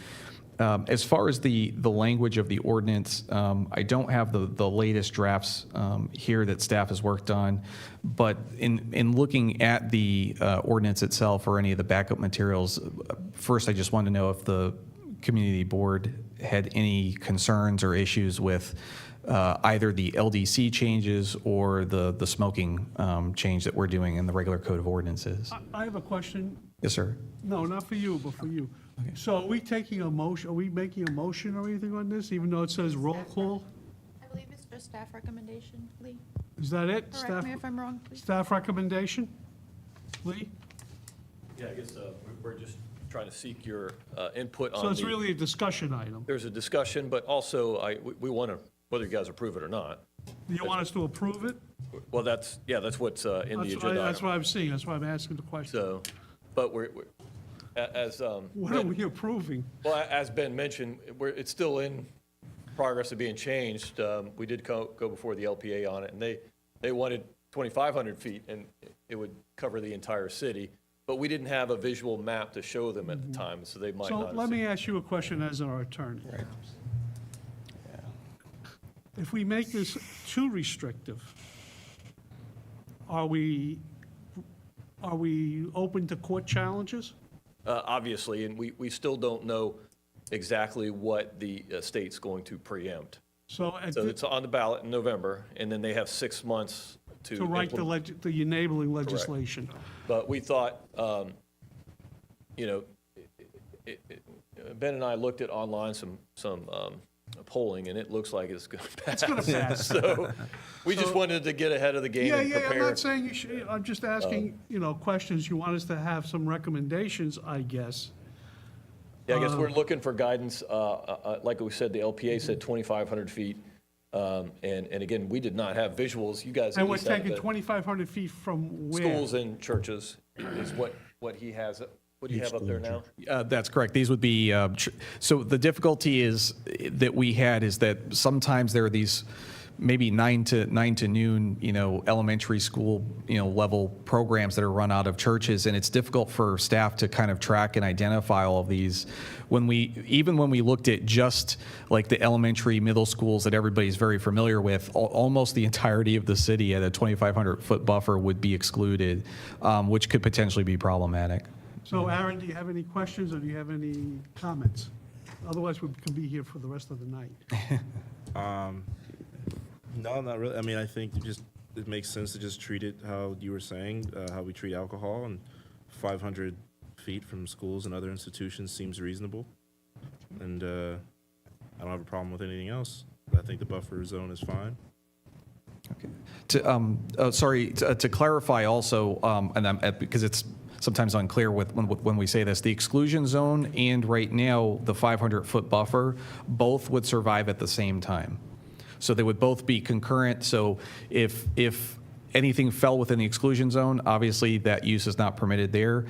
As far as the language of the ordinance, I don't have the latest drafts here that staff has worked on, but in looking at the ordinance itself or any of the backup materials, first I just wanted to know if the community board had any concerns or issues with either the LDC changes or the smoking change that we're doing in the regular code of ordinances. I have a question. Yes, sir. No, not for you, but for you. So are we taking a motion, are we making a motion or anything on this, even though it says roll call? I believe it's just staff recommendation, Lee. Is that it? Correct me if I'm wrong, please. Staff recommendation? Lee? Yeah, I guess we're just trying to seek your input on So it's really a discussion item. There's a discussion, but also we want to, whether you guys approve it or not. Do you want us to approve it? Well, that's what's in the agenda That's item. what I'm seeing, that's why I'm asking the question. So, but as What are we approving? well, as Ben mentioned, it's still in progress of being changed. We did go before the LPA on it, and they wanted 2,500 feet, and it would cover the entire city. But we didn't have a visual map to show them at the time, so they might So not have let seen me ask you a question as our attorney. If we make this too restrictive, are we open to court challenges? Obviously, and we still don't know exactly what the state's going to preempt. So it's on the ballot in November, and then they have 6 months to write implement. the enabling legislation. But we thought, Ben and I looked at online some polling, and it looks like it's going to pass. It's going to pass. So we just wanted to get ahead of the game and Yeah, prepare. I'm not saying you should, I'm just asking, questions. You want us to have some recommendations, I guess. Yeah, I guess we're looking for guidance. Like we said, the LPA said 2,500 feet. And again, we did not have visuals. You guys. And at we're least have taking the 2,500 feet from where? Schools and churches is what he has. What do you have up there now? That's correct. These would be, so the difficulty is that we had is that sometimes there are these maybe 9 to noon, elementary school, level programs that are run out of churches, and it's difficult for staff to kind of track and identify all of these. Even when we looked at just like the elementary, middle schools that everybody's very familiar with, almost the entirety of the city at a 2,500 foot buffer would be excluded, which could potentially be problematic. So Aaron, do you have any questions or do you have any comments? Otherwise, we can be here for the rest of the night. No, not really. I mean, I think it makes sense to just treat it how you were saying, how we treat alcohol, and 500 feet from schools and other institutions seems reasonable. And I don't have a problem with anything else. I think the buffer zone is fine. To clarify also, because it's sometimes unclear when we say this, the exclusion zone and right now the 500-foot buffer both would survive at the same time. So they would both be concurrent. So if anything fell within the exclusion zone, obviously that use is not permitted there.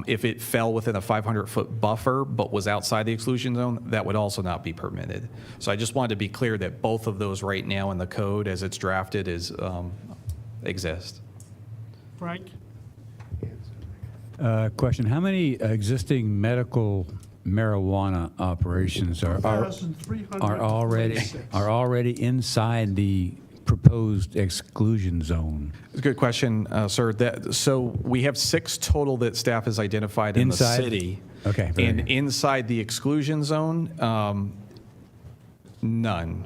If it fell within a 500-foot buffer but was outside the exclusion zone, that would also not be permitted. So I just wanted to be clear that both of those right now in the code as it's drafted exist. Frank? Question, how many existing medical marijuana operations are already inside the proposed exclusion zone? It's a good question, sir. So we have 6 total that staff has identified in Inside? the city. Okay. very And good. inside the exclusion zone, none.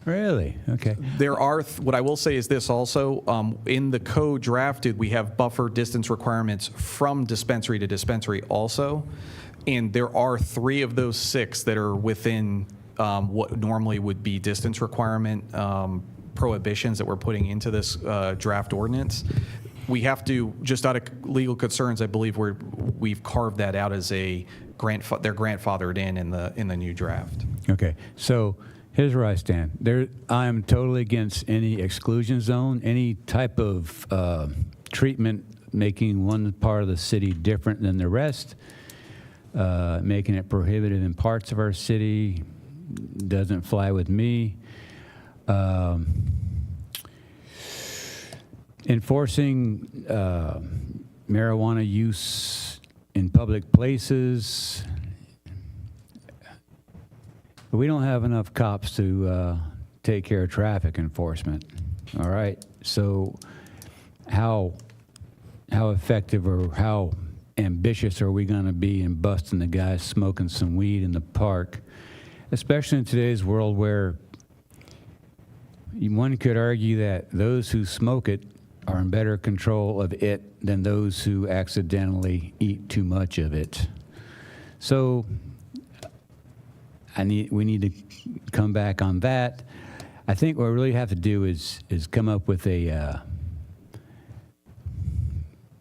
Really? Okay. There are, what I will say is this also, in the code drafted, we have buffer distance requirements from dispensary to dispensary also. And there are 3 of those 6 that are within what normally would be distance requirement prohibitions that we're putting into this draft ordinance. We have to, just out of legal concerns, I believe we've carved that out as they're grandfathered in the new draft. Okay. So here's where I stand. I am totally against any exclusion zone, any type of treatment making one part of the city different than the rest, making it prohibited in parts of our city doesn't fly with me. Enforcing marijuana use in public places. We don't have enough cops to take care of traffic enforcement. All right. So how effective or how ambitious are we going to be in busting the guy smoking some weed in the park, especially in today's world where one could argue that those who smoke it are in better control of it than those who accidentally eat too much of it. So we need to come back on that. I think what we really have to do is come up with a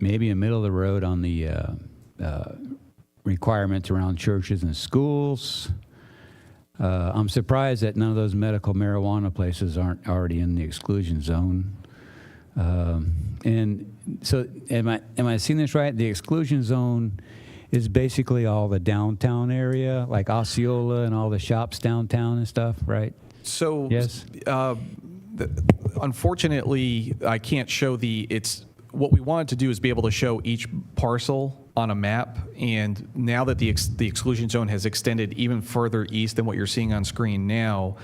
maybe a middle of the road on the requirements around churches and schools. I'm surprised that none of those medical marijuana places aren't already in the exclusion zone. And so, am I seeing this right? The exclusion zone is basically all the downtown area, like Osceola and all the shops downtown and stuff, right? So, Yes. Unfortunately, I can't show what we wanted to do is be able to show each parcel on a map, and now that the exclusion zone has extended even further east than what you're seeing on screen now,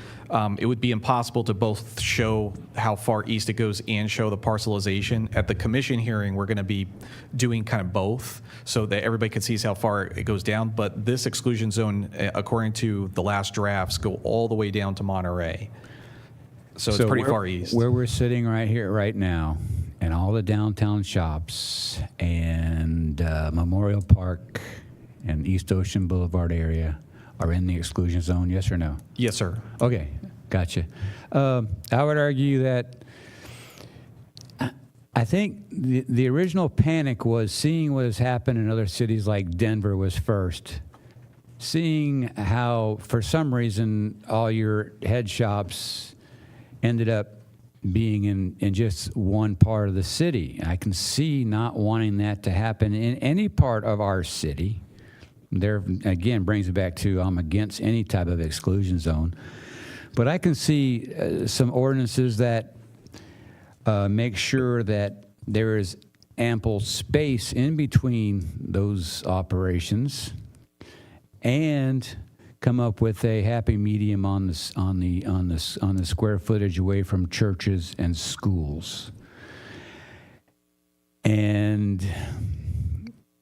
it would be impossible to both show how far east it goes and show the parcelization. At the commission hearing, we're going to be doing kind of both so that everybody can see how far it goes down, but this exclusion zone, according to the last drafts, go all the way down to Monterey. So it's pretty far east. Where we're sitting right here, right now, and all the downtown shops and Memorial Park and East Ocean Boulevard area are in the exclusion zone, yes or no? Yes, sir. Okay, gotcha. I would argue that I think the original panic was seeing what has happened in other cities like Denver was first. Seeing how, for some reason, all your head shops ended up being in just one part of the city. I can see not wanting that to happen in any part of our city. There, again, brings it back to I'm against any type of exclusion zone. But I can see some ordinances that make sure that there is ample space in between those operations and come up with a happy medium on the square footage away from churches and schools. And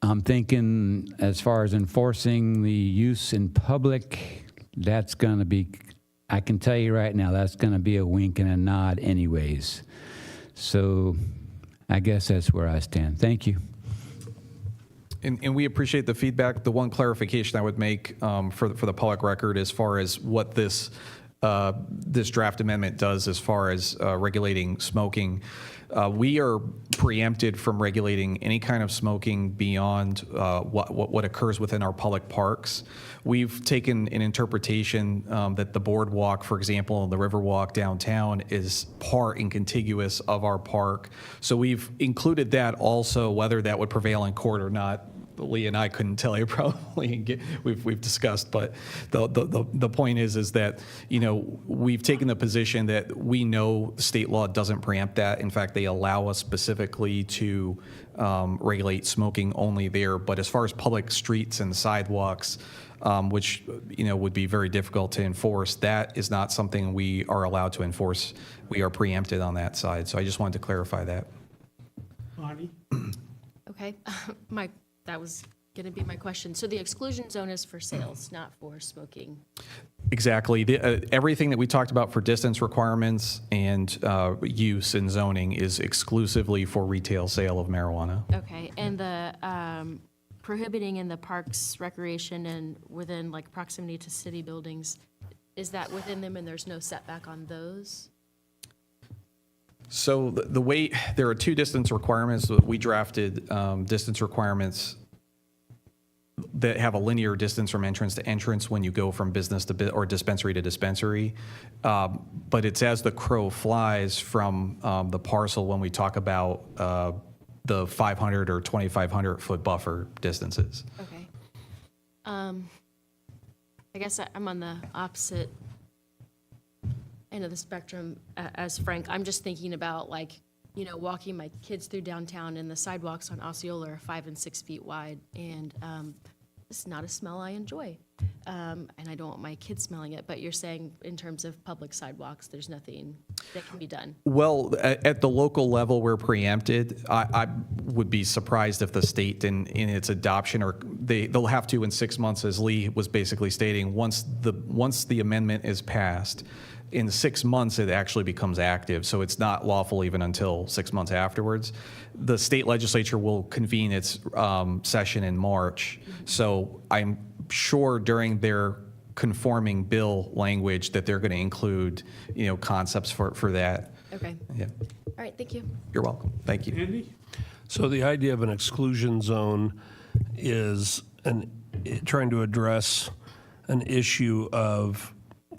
I'm thinking, as far as enforcing the use in public, that's going to be, I can tell you right now, that's going to be a wink and a nod anyways. So I guess that's where I stand. Thank you. And we appreciate the feedback. The one clarification I would make for the public record as far as what this this draft amendment does as far as regulating smoking. We are preempted from regulating any kind of smoking beyond what occurs within our public parks. We've taken an interpretation that the boardwalk, for example, the Riverwalk downtown is part and contiguous of our park. So we've included that also, whether that would prevail in court or not. Lee and I couldn't tell you probably. We've discussed, but the point is that, you know, we've taken the position that we know state law doesn't preempt that. In fact, they allow us specifically to regulate smoking only there. But as far as public streets and sidewalks, which, you know, would be very difficult to enforce, that is not something we are allowed to enforce. We are preempted on that side. So I just wanted to clarify that. Bonnie? Okay, that was going to be my question. So the exclusion zone is for sales, not for smoking? Exactly. Everything that we talked about for distance requirements and use and zoning is exclusively for retail sale of marijuana. Okay, and the prohibiting in the parks, recreation, and within like proximity to city buildings, is that within them and there's no setback on those? So the way, there are two distance requirements. We drafted distance requirements that have a linear distance from entrance to entrance when you go from business to or dispensary to dispensary. But it's as the crow flies from the parcel when we talk about the 500 or 2,500 foot buffer distances. Okay. I guess I'm on the opposite end of the spectrum as Frank. I'm just thinking about, like, you know, walking my kids through downtown, and the sidewalks on Osceola are 5 and 6 feet wide, and it's not a smell I enjoy, and I don't want my kids smelling it. But you're saying in terms of public sidewalks, there's nothing that can be done? Well, at the local level, we're preempted. I would be surprised if the state in its adoption, or they'll have to in 6 months, as Lee was basically stating, once the amendment is passed, in 6 months, it actually becomes active. So it's not lawful even until 6 months afterwards. The state legislature will convene its session in March. So I'm sure during their conforming bill language that they're going to include, you know, concepts for that. Okay. Yeah. All right, thank you. You're welcome. Thank you. Andy? So the idea of an exclusion zone is trying to address an issue of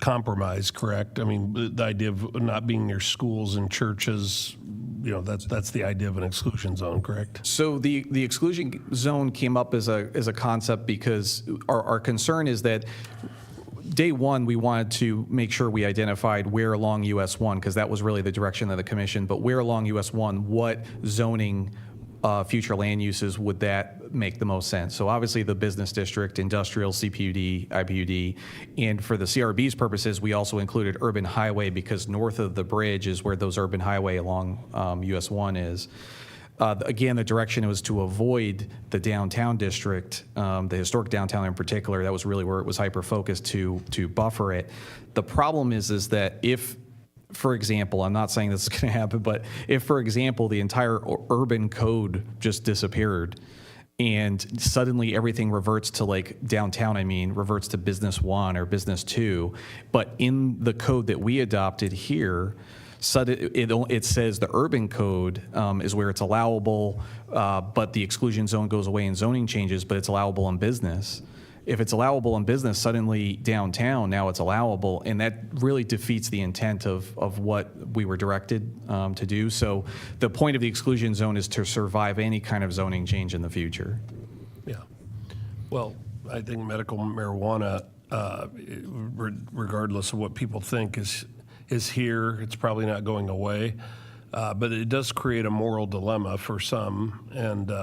compromise, correct? I mean, the idea of not being near schools and churches, you know, that's the idea of an exclusion zone, correct? So the exclusion zone came up as a concept because our concern is that day one, we wanted to make sure we identified where along US 1, because that was really the direction of the commission, but where along US 1, what zoning future land uses would that make the most sense? So obviously the business district, industrial, CPUD, IPUD, and for the CRB's purposes, we also included urban highway because north of the bridge is where those urban highway along US 1 is. Again, the direction was to avoid the downtown district, the historic downtown in particular. That was really where it was hyper-focused to buffer it. The problem is that if, for example, I'm not saying this is going to happen, but if, for example, the entire urban code just disappeared and suddenly everything reverts to, like, downtown, reverts to business 1 or business 2, but in the code that we adopted here, it says the urban code is where it's allowable, but the exclusion zone goes away and zoning changes, but it's allowable in business. If it's allowable in business, suddenly downtown, now it's allowable, and that really defeats the intent of what we were directed to do. So the point of the exclusion zone is to survive any kind of zoning change in the future. Yeah. Well, I think medical marijuana, regardless of what people think, is here. It's probably not going away, but it does create a moral dilemma for some, and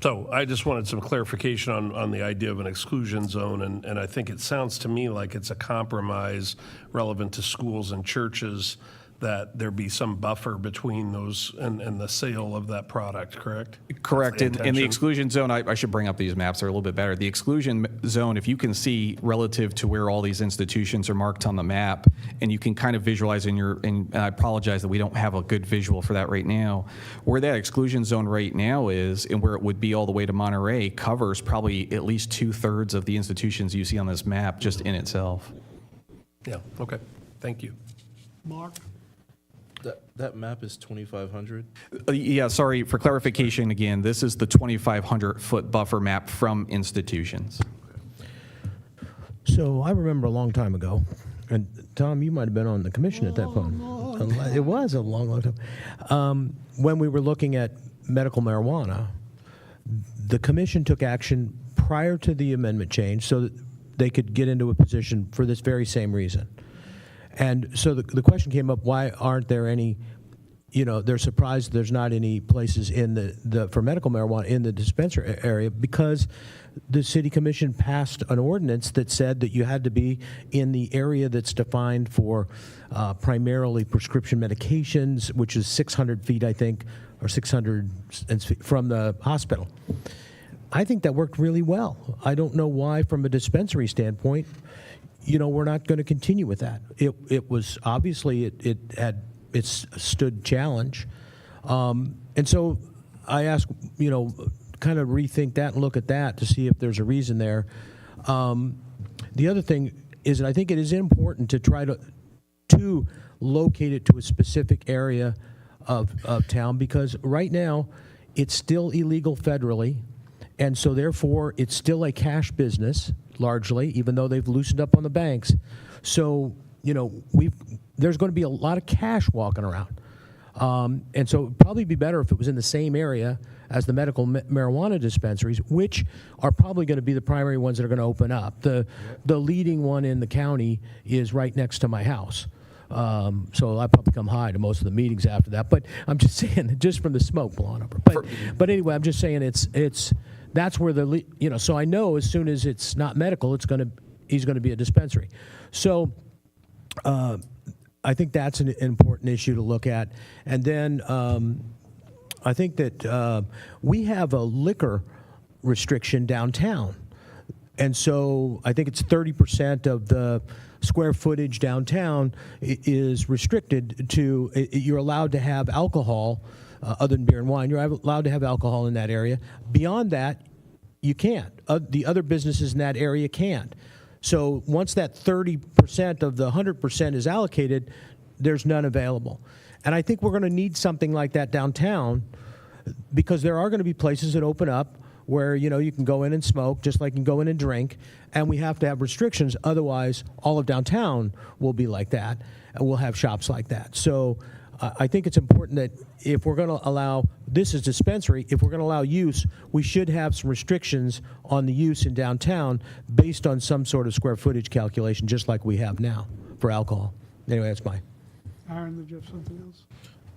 so I just wanted some clarification on the idea of an exclusion zone, and I think it sounds to me like it's a compromise relevant to schools and churches, that there be some buffer between those and the sale of that product, correct? Correct. In the intention? exclusion zone, I should bring up these maps. They're a little bit better. The exclusion zone, if you can see relative to where all these institutions are marked on the map, and you can kind of visualize and I apologize that we don't have a good visual for that right now, where that exclusion zone right now is and where it would be all the way to Monterey covers probably at least 2/3 of the institutions you see on this map just in itself. Yeah, okay. Thank you. Mark? That map is 2,500? Yeah, sorry, for clarification again, this is the 2,500-foot buffer map from institutions. So I remember a long time ago, and Tom, you might have been on the commission at that point. It was a long, long time. When we were looking at medical marijuana, the commission took action prior to the amendment change so that they could get into a position for this very same reason. And so the question came up, why aren't there any, they're surprised there's not any places in for medical marijuana in the dispensary area, because the city commission passed an ordinance that said that you had to be in the area that's defined for primarily prescription medications, which is 600 feet, I think, or 600 from the hospital. I think that worked really well. I don't know why, from a dispensary standpoint, we're not going to continue with that. It was obviously it stood challenge, and so I ask, kind of rethink that and look at that to see if there's a reason there. The other thing is that I think it is important to try to locate it to a specific area of town, because right now it's still illegal federally, and so therefore it's still a cash business largely, even though they've loosened up on the banks. So there's going to be a lot of cash walking around, and so it'd probably be better if it was in the same area as the medical marijuana dispensaries, which are probably going to be the primary ones that are going to open up. The leading one in the county is right next to my house. So I probably come high to most of the meetings after that. But I'm just saying, just from the smoke blowing up. But anyway, I'm just saying that's where so I know as soon as it's not medical, he's going to be a dispensary. So I think that's an important issue to look at. And then I think that we have a liquor restriction downtown. And so I think it's 30% of the square footage downtown is restricted to, you're allowed to have alcohol other than beer and wine. You're allowed to have alcohol in that area. Beyond that, you can't. The other businesses in that area can't. So once that 30% of the 100% is allocated, there's none available. And I think we're going to need something like that downtown, because there are going to be places that open up where you can go in and smoke just like you can go in and drink, and we have to have restrictions. Otherwise, all of downtown will be like that, and we'll have shops like that. So I think it's important that if we're going to allow, this is dispensary, if we're going to allow use, we should have some restrictions on the use in downtown based on some sort of square footage calculation, just like we have now for alcohol. Anyway, that's mine. Aaron, did you have something else?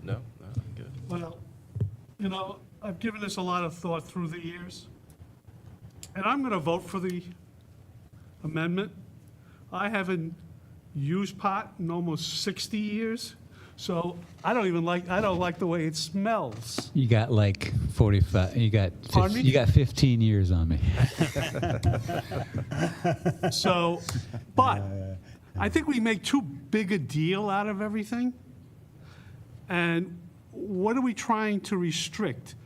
No, I'm good. Well, I've given this a lot of thought through the years, and I'm going to vote for the amendment. I haven't used pot in almost 60 years, so I don't like the way it smells. You got like 45, Pardon me? you got 15 years on me. So, but I think we make too big a deal out of everything. And what are we trying to restrict?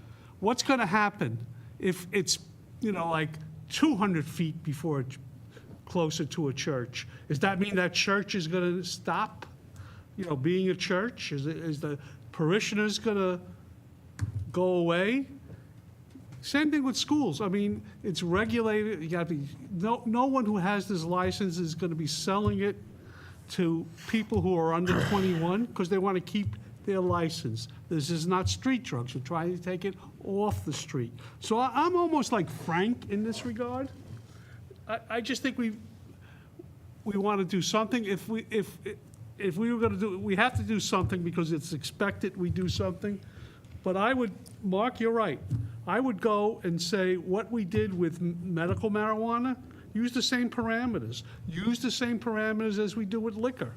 What's going to happen if it's, like 200 feet before closer to a church? Does that mean that church is going to stop, being a church? Is the parishioners going to go away? Same thing with schools. I mean, it's regulated. You got to be, no one who has this license is going to be selling it to people who are under 21 because they want to keep their license. This is not street drugs. We're trying to take it off the street. So I'm almost like Frank in this regard. I just think we want to do something. If we were going to do, we have to do something because it's expected we do something. But I would, Mark, you're right. I would go and say what we did with medical marijuana, use the same parameters. Use the same parameters as we do with liquor.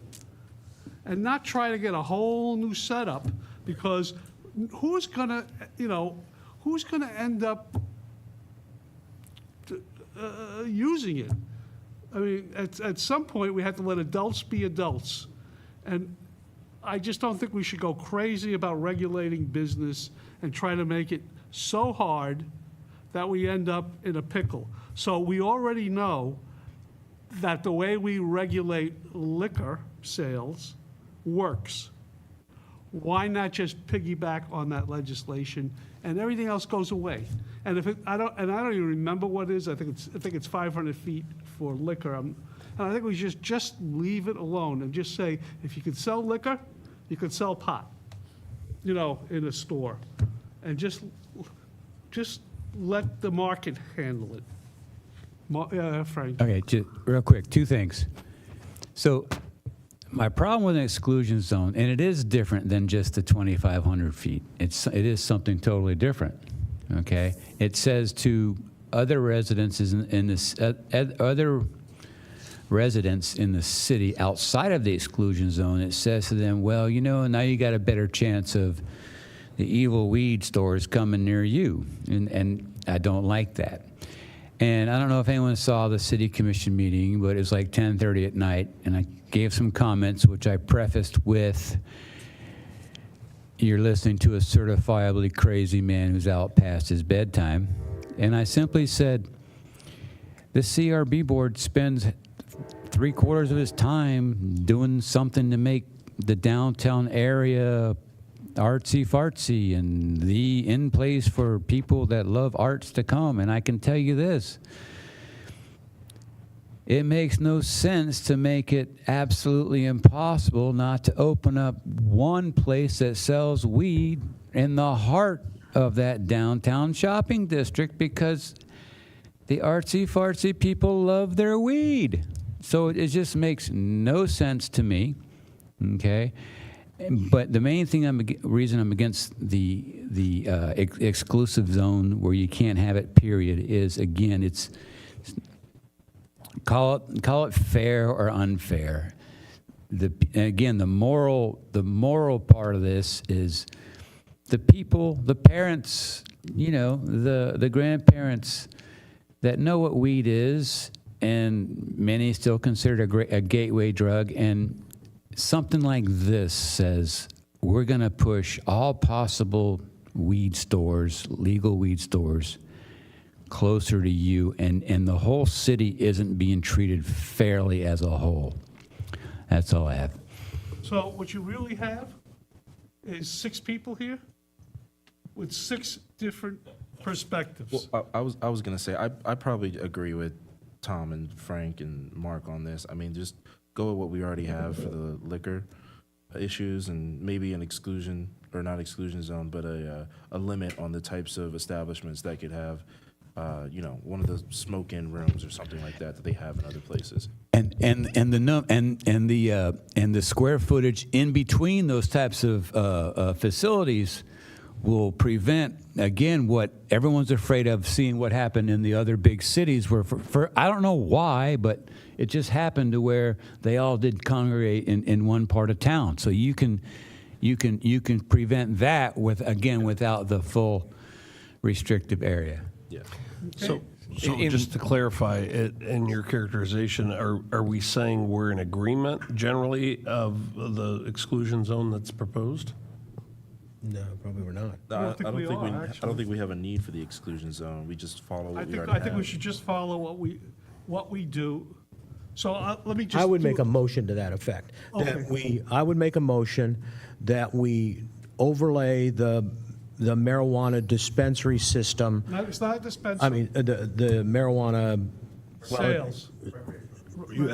And not try to get a whole new setup, because who's gonna end up using it? I mean, at some point, we have to let adults be adults. And I just don't think we should go crazy about regulating business and try to make it so hard that we end up in a pickle. So we already know that the way we regulate liquor sales works. Why not just piggyback on that legislation and everything else goes away? And if I don't even remember what it is. I think it's 500 feet for liquor. And I think we just leave it alone and just say, if you could sell liquor, you could sell pot, in a store, and just let the market handle it. Frank. Okay, just real quick, two things. So my problem with an exclusion zone, and it is different than just the 2,500 feet. It is something totally different, okay? It says to other residences in this, other residents in the city outside of the exclusion zone, it says to them, well, now you got a better chance of the evil weed stores coming near you, and I don't like that. And I don't know if anyone saw the city commission meeting, but it was like 10:30 at night, and I gave some comments, which I prefaced with, you're listening to a certifiably crazy man who's out past his bedtime. And I simply said, the CRB board spends 3/4 of his time doing something to make the downtown area artsy-fartsy and the in place for people that love arts to come. And I can tell you this, it makes no sense to make it absolutely impossible not to open up one place that sells weed in the heart of that downtown shopping district, because the artsy-fartsy people love their weed. So it just makes no sense to me, okay? But the main reason I'm against the exclusive zone where you can't have it, period, is, again, it's call it fair or unfair. Again, the moral part of this is the people, the parents, the grandparents that know what weed is, and many still consider it a gateway drug, and something like this says, we're going to push all possible weed stores, legal weed stores, closer to you, and the whole city isn't being treated fairly as a whole. That's all I have. So what you really have is 6 people here with 6 different perspectives. Well, I was going to say, I probably agree with Tom and Frank and Mark on this. I mean, just go with what we already have for the liquor issues, and maybe an exclusion, or not exclusion zone, but a limit on the types of establishments that could have, one of the smoke-in rooms or something like that they have in other places. And the square footage in between those types of facilities will prevent, again, what everyone's afraid of, seeing what happened in the other big cities, where for I don't know why, but it just happened to where they all did congregate in one part of town. So you can prevent that without the full restrictive area. Yeah. So just to clarify, in your characterization, are we saying we're in agreement generally of the exclusion zone that's proposed? No, probably we're not. I don't think we have a need for the exclusion zone. We just follow what we already I think we have. should just follow what we do. So let me just. I would make a motion to that effect. Okay. I would make a motion that we overlay the marijuana dispensary system. No, it's not a dispensary. I mean, the marijuana. Sales.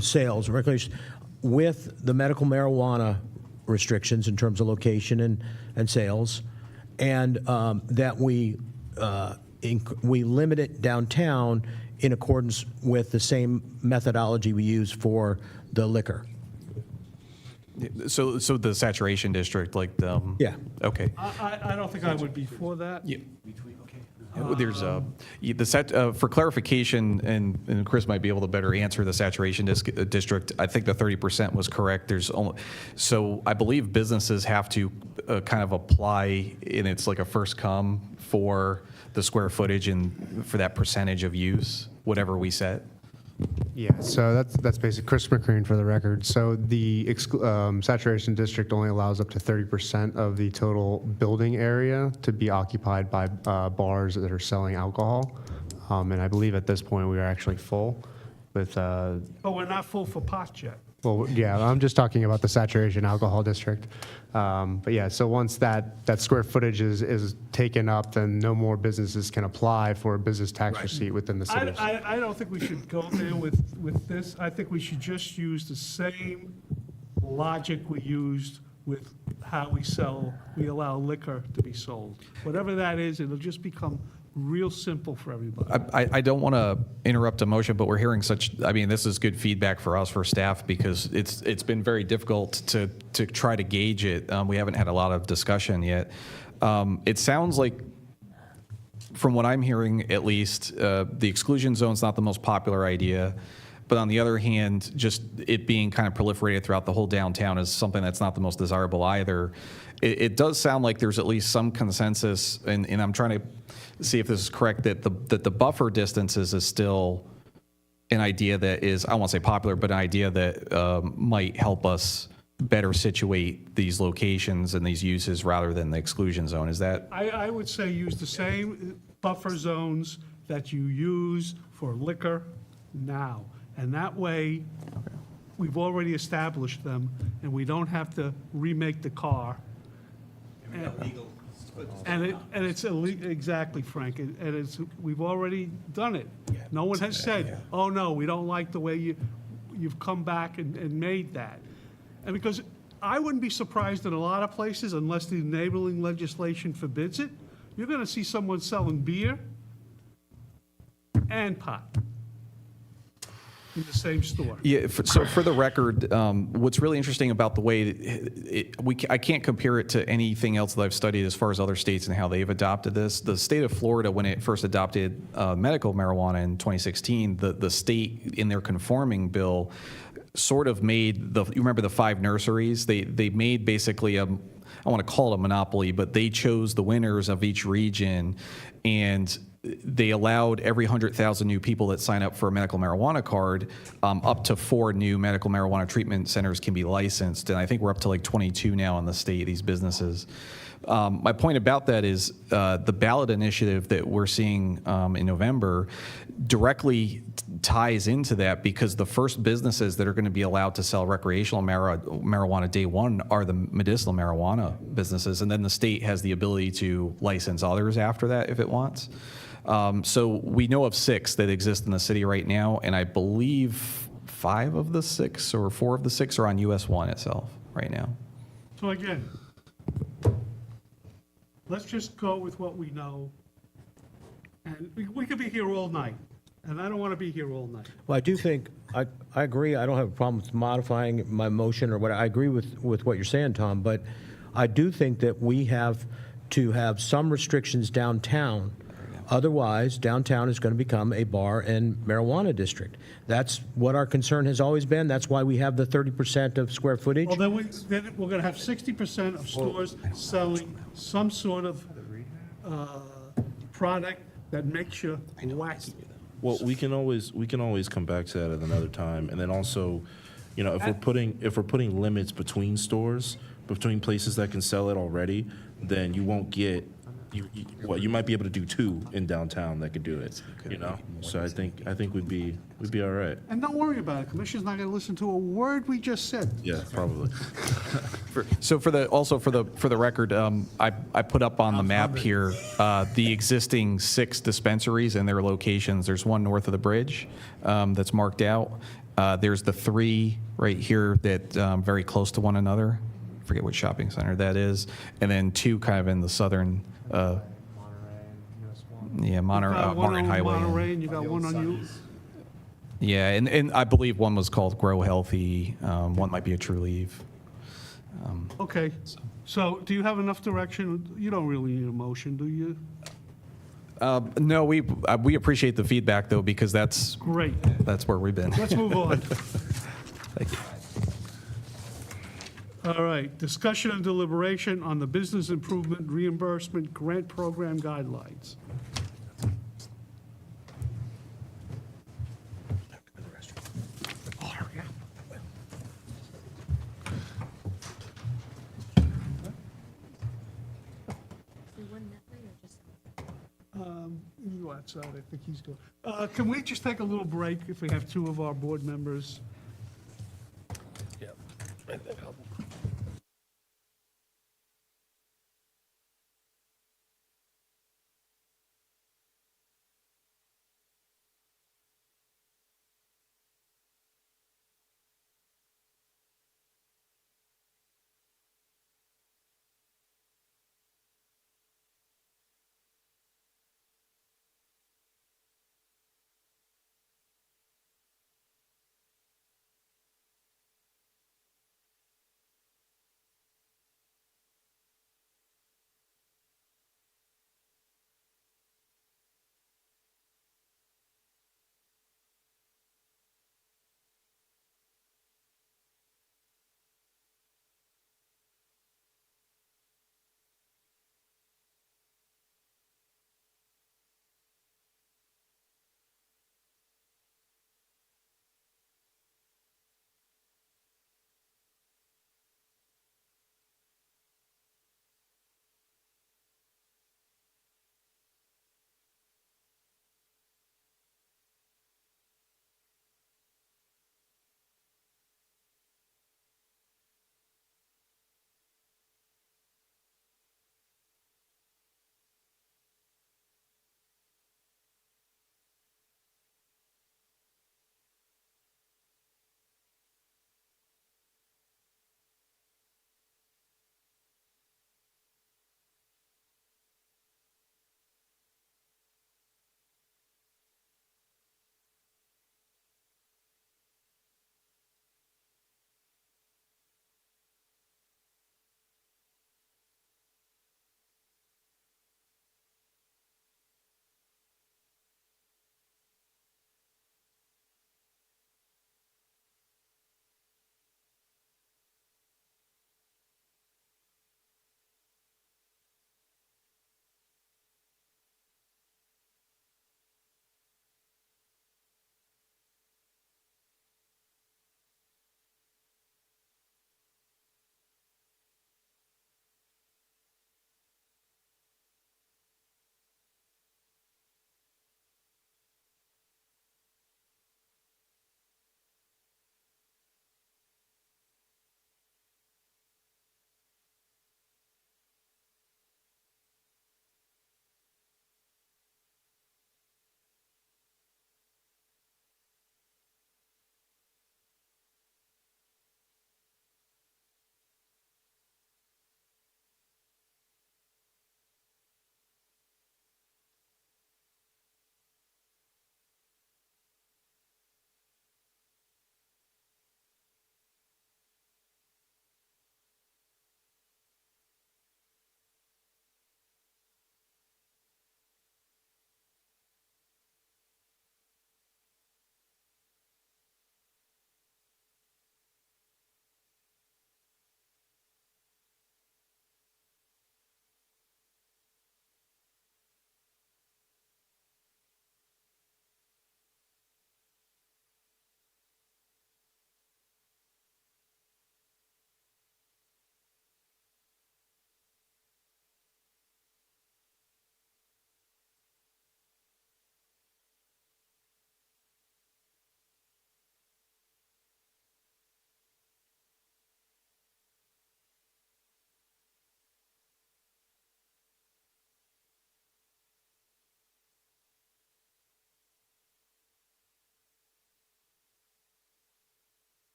Sales, regulation, with the medical marijuana restrictions in terms of location and sales, and that we limit it downtown in accordance with the same methodology we use for the liquor. So the saturation district, like the. Yeah. Okay. I don't think I would be for that. Yeah. There's for clarification, and Chris might be able to better answer the saturation district. I think the 30% was correct. So I believe businesses have to kind of apply, and it's like a first come for the square footage and for that percentage of use, whatever we set. Yeah, so that's basically Chris McCrane for the record. So the saturation district only allows up to 30% of the total building area to be occupied by bars that are selling alcohol. And I believe at this point we are actually full with. But we're not full for pot yet. Well, yeah, I'm just talking about the saturation alcohol district. But yeah, so once that square footage is taken up, then no more businesses can apply for a business tax receipt within the city. I don't think we should go there with this. I think we should just use the same logic we used with how we allow liquor to be sold. Whatever that is, it'll just become real simple for everybody. I don't want to interrupt a motion, but we're hearing this is good feedback for us, for staff, because it's been very difficult to try to gauge it. We haven't had a lot of discussion yet. It sounds like, from what I'm hearing at least, the exclusion zone's not the most popular idea. But on the other hand, just it being kind of proliferated throughout the whole downtown is something that's not the most desirable either. It does sound like there's at least some consensus, and I'm trying to see if this is correct, that the buffer distances is still an idea that is, I won't say popular, but an idea that might help us better situate these locations and these uses rather than the exclusion zone. Is that? I would say use the same buffer zones that you use for liquor now. And that way, we've already established them, and we don't have to remake the car. And it's illegal, exactly, Frank, and we've already done it. No one has said, oh, no, we don't like the way you've come back and made that. And because I wouldn't be surprised in a lot of places, unless the enabling legislation forbids it, you're gonna see someone selling beer and pot in the same store. Yeah, so for the record, what's really interesting about the way I can't compare it to anything else that I've studied as far as other states and how they've adopted this. The state of Florida, when it first adopted medical marijuana in 2016, the state in their conforming bill sort of made you remember the 5 nurseries? They made basically I want to call it a monopoly, but they chose the winners of each region, and they allowed every 100,000 new people that sign up for a medical marijuana card, up to 4 new medical marijuana treatment centers can be licensed. And I think we're up to like 22 now in the state, these businesses. My point about that is the ballot initiative that we're seeing in November directly ties into that, because the first businesses that are going to be allowed to sell recreational marijuana day one are the medicinal marijuana businesses. And then the state has the ability to license others after that if it wants. So we know of 6 that exist in the city right now, and I believe 5 of the 6 or 4 of the 6 are on US 1 itself right now. So again, let's just go with what we know. And we could be here all night, and I don't want to be here all night. Well, I do think, I agree, I don't have a problem with modifying my motion or what, I agree with what you're saying, Tom, but I do think that we have to have some restrictions downtown. Otherwise, downtown is going to become a bar and marijuana district. That's what our concern has always been. That's why we have the 30% of square footage. Well, then we're going to have 60% of stores selling some sort of product that makes you wacky. Well, we can always come back to that at another time, and then also, if we're putting limits between stores, between places that can sell it already, then you won't get. You might be able to do 2 in downtown that could do it, So I think we'd be all right. And don't worry about it. Commissioner's not going to listen to a word we just said. Yeah, probably. So for the record, I put up on the map here the existing 6 dispensaries and their locations. There's one north of the bridge that's marked out. There's the 3 right here that very close to one another. I forget what shopping center that is, and then 2 kind of in the southern. Monterey Highway. Monterey, and you got one on you. Yeah, and I believe one was called Grow Healthy. One might be a True Leaf. Okay, so do you have enough direction? You don't really need a motion, do you? No, we appreciate the feedback though, because that's great. That's where we've been. Let's move on. Thank you. All right, discussion and deliberation on the Business Improvement Reimbursement Grant Program Guidelines. You go outside, I think he's going. Can we just take a little break if we have 2 of our board members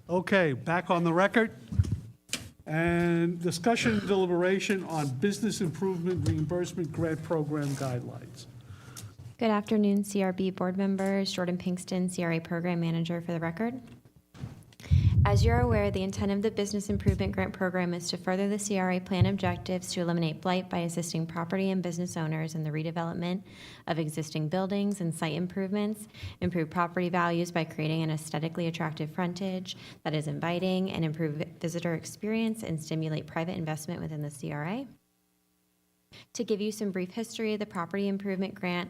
Okay, back on the record. And discussion and deliberation on business improvement reimbursement grant program guidelines. Good afternoon, CRB board members. Jordan Pinkston, CRA program manager for the record. As you're aware, the intent of the Business Improvement Grant Program is to further the CRA plan objectives to eliminate blight by assisting property and business owners in the redevelopment of existing buildings and site improvements, improve property values by creating an aesthetically attractive frontage that is inviting, and improve visitor experience and stimulate private investment within the CRA. To give you some brief history, the Property Improvement Grant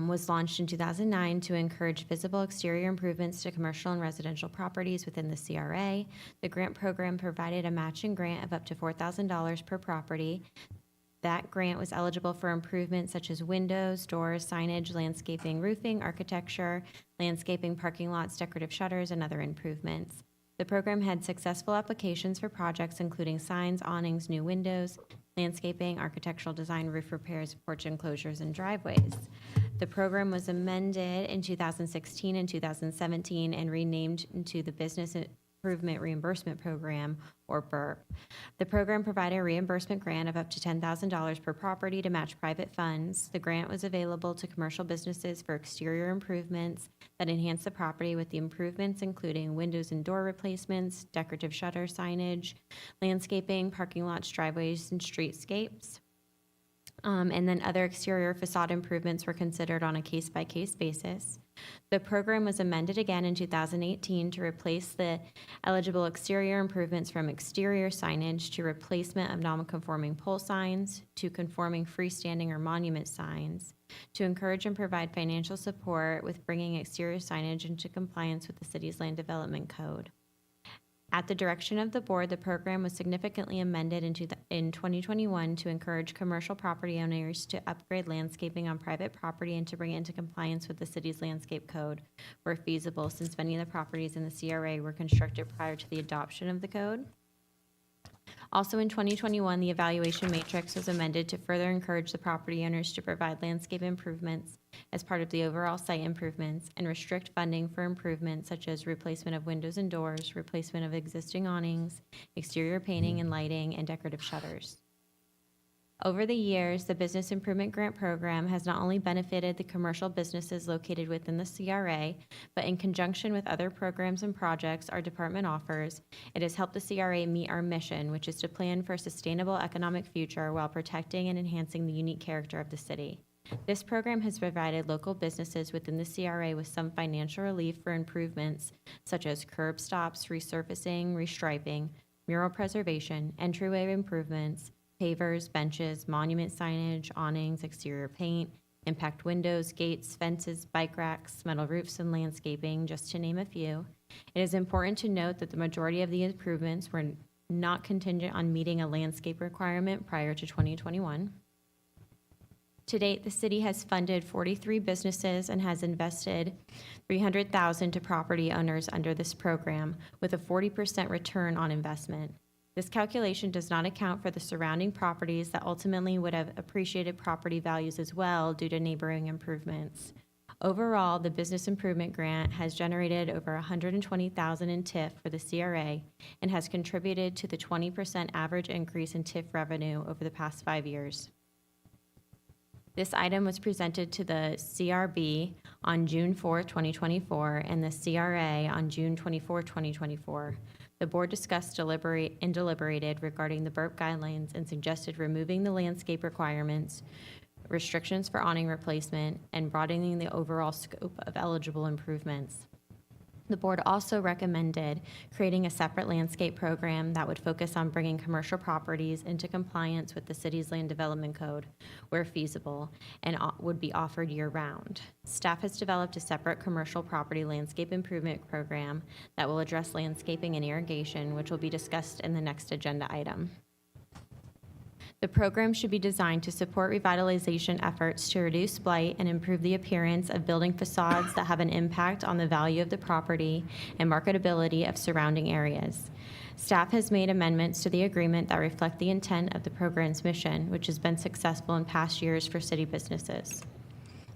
was launched in 2009 to encourage visible exterior improvements to commercial and residential properties within the CRA. The grant program provided a matching grant of up to $4,000 per property. That grant was eligible for improvements such as windows, doors, signage, landscaping, roofing, architecture, landscaping, parking lots, decorative shutters, and other improvements. The program had successful applications for projects including signs, awnings, new windows, landscaping, architectural design, roof repairs, porch enclosures, and driveways. The program was amended in 2016 and 2017 and renamed into the Business Improvement Reimbursement Program, or BURP. The program provided a reimbursement grant of up to $10,000 per property to match private funds. The grant was available to commercial businesses for exterior improvements that enhance the property, with the improvements including windows and door replacements, decorative shutter signage, landscaping, parking lots, driveways, and streetscapes. And then other exterior facade improvements were considered on a case-by-case basis. The program was amended again in 2018 to replace the eligible exterior improvements from exterior signage to replacement of non-conforming pole signs to conforming freestanding or monument signs, to encourage and provide financial support with bringing exterior signage into compliance with the city's land development code. At the direction of the board, the program was significantly amended in 2021 to encourage commercial property owners to upgrade landscaping on private property and to bring it into compliance with the city's landscape code where feasible, since many of the properties in the CRA were constructed prior to the adoption of the code. Also in 2021, the evaluation matrix was amended to further encourage the property owners to provide landscape improvements as part of the overall site improvements and restrict funding for improvements such as replacement of windows and doors, replacement of existing awnings, exterior painting and lighting, and decorative shutters. Over the years, the Business Improvement Grant Program has not only benefited the commercial businesses located within the CRA, but in conjunction with other programs and projects our department offers, it has helped the CRA meet our mission, which is to plan for a sustainable economic future while protecting and enhancing the unique character of the city. This program has provided local businesses within the CRA with some financial relief for improvements such as curb stops, resurfacing, restriping, mural preservation, entryway improvements, pavers, benches, monument signage, awnings, exterior paint, impact windows, gates, fences, bike racks, metal roofs, and landscaping, just to name a few. It is important to note that the majority of the improvements were not contingent on meeting a landscape requirement prior to 2021. To date, the city has funded 43 businesses and has invested $300,000 to property owners under this program, with a 40% return on investment. This calculation does not account for the surrounding properties that ultimately would have appreciated property values as well due to neighboring improvements. Overall, the Business Improvement Grant has generated over $120,000 in TIF for the CRA and has contributed to the 20% average increase in TIF revenue over the past 5 years. This item was presented to the CRB on June 4, 2024, and the CRA on June 24, 2024. The board discussed and deliberated regarding the BURP guidelines and suggested removing the landscape requirements, restrictions for awning replacement, and broadening the overall scope of eligible improvements. The board also recommended creating a separate landscape program that would focus on bringing commercial properties into compliance with the city's land development code where feasible and would be offered year-round. Staff has developed a separate commercial property landscape improvement program that will address landscaping and irrigation, which will be discussed in the next agenda item. The program should be designed to support revitalization efforts to reduce blight and improve the appearance of building facades that have an impact on the value of the property and marketability of surrounding areas. Staff has made amendments to the agreement that reflect the intent of the program's mission, which has been successful in past years for city businesses.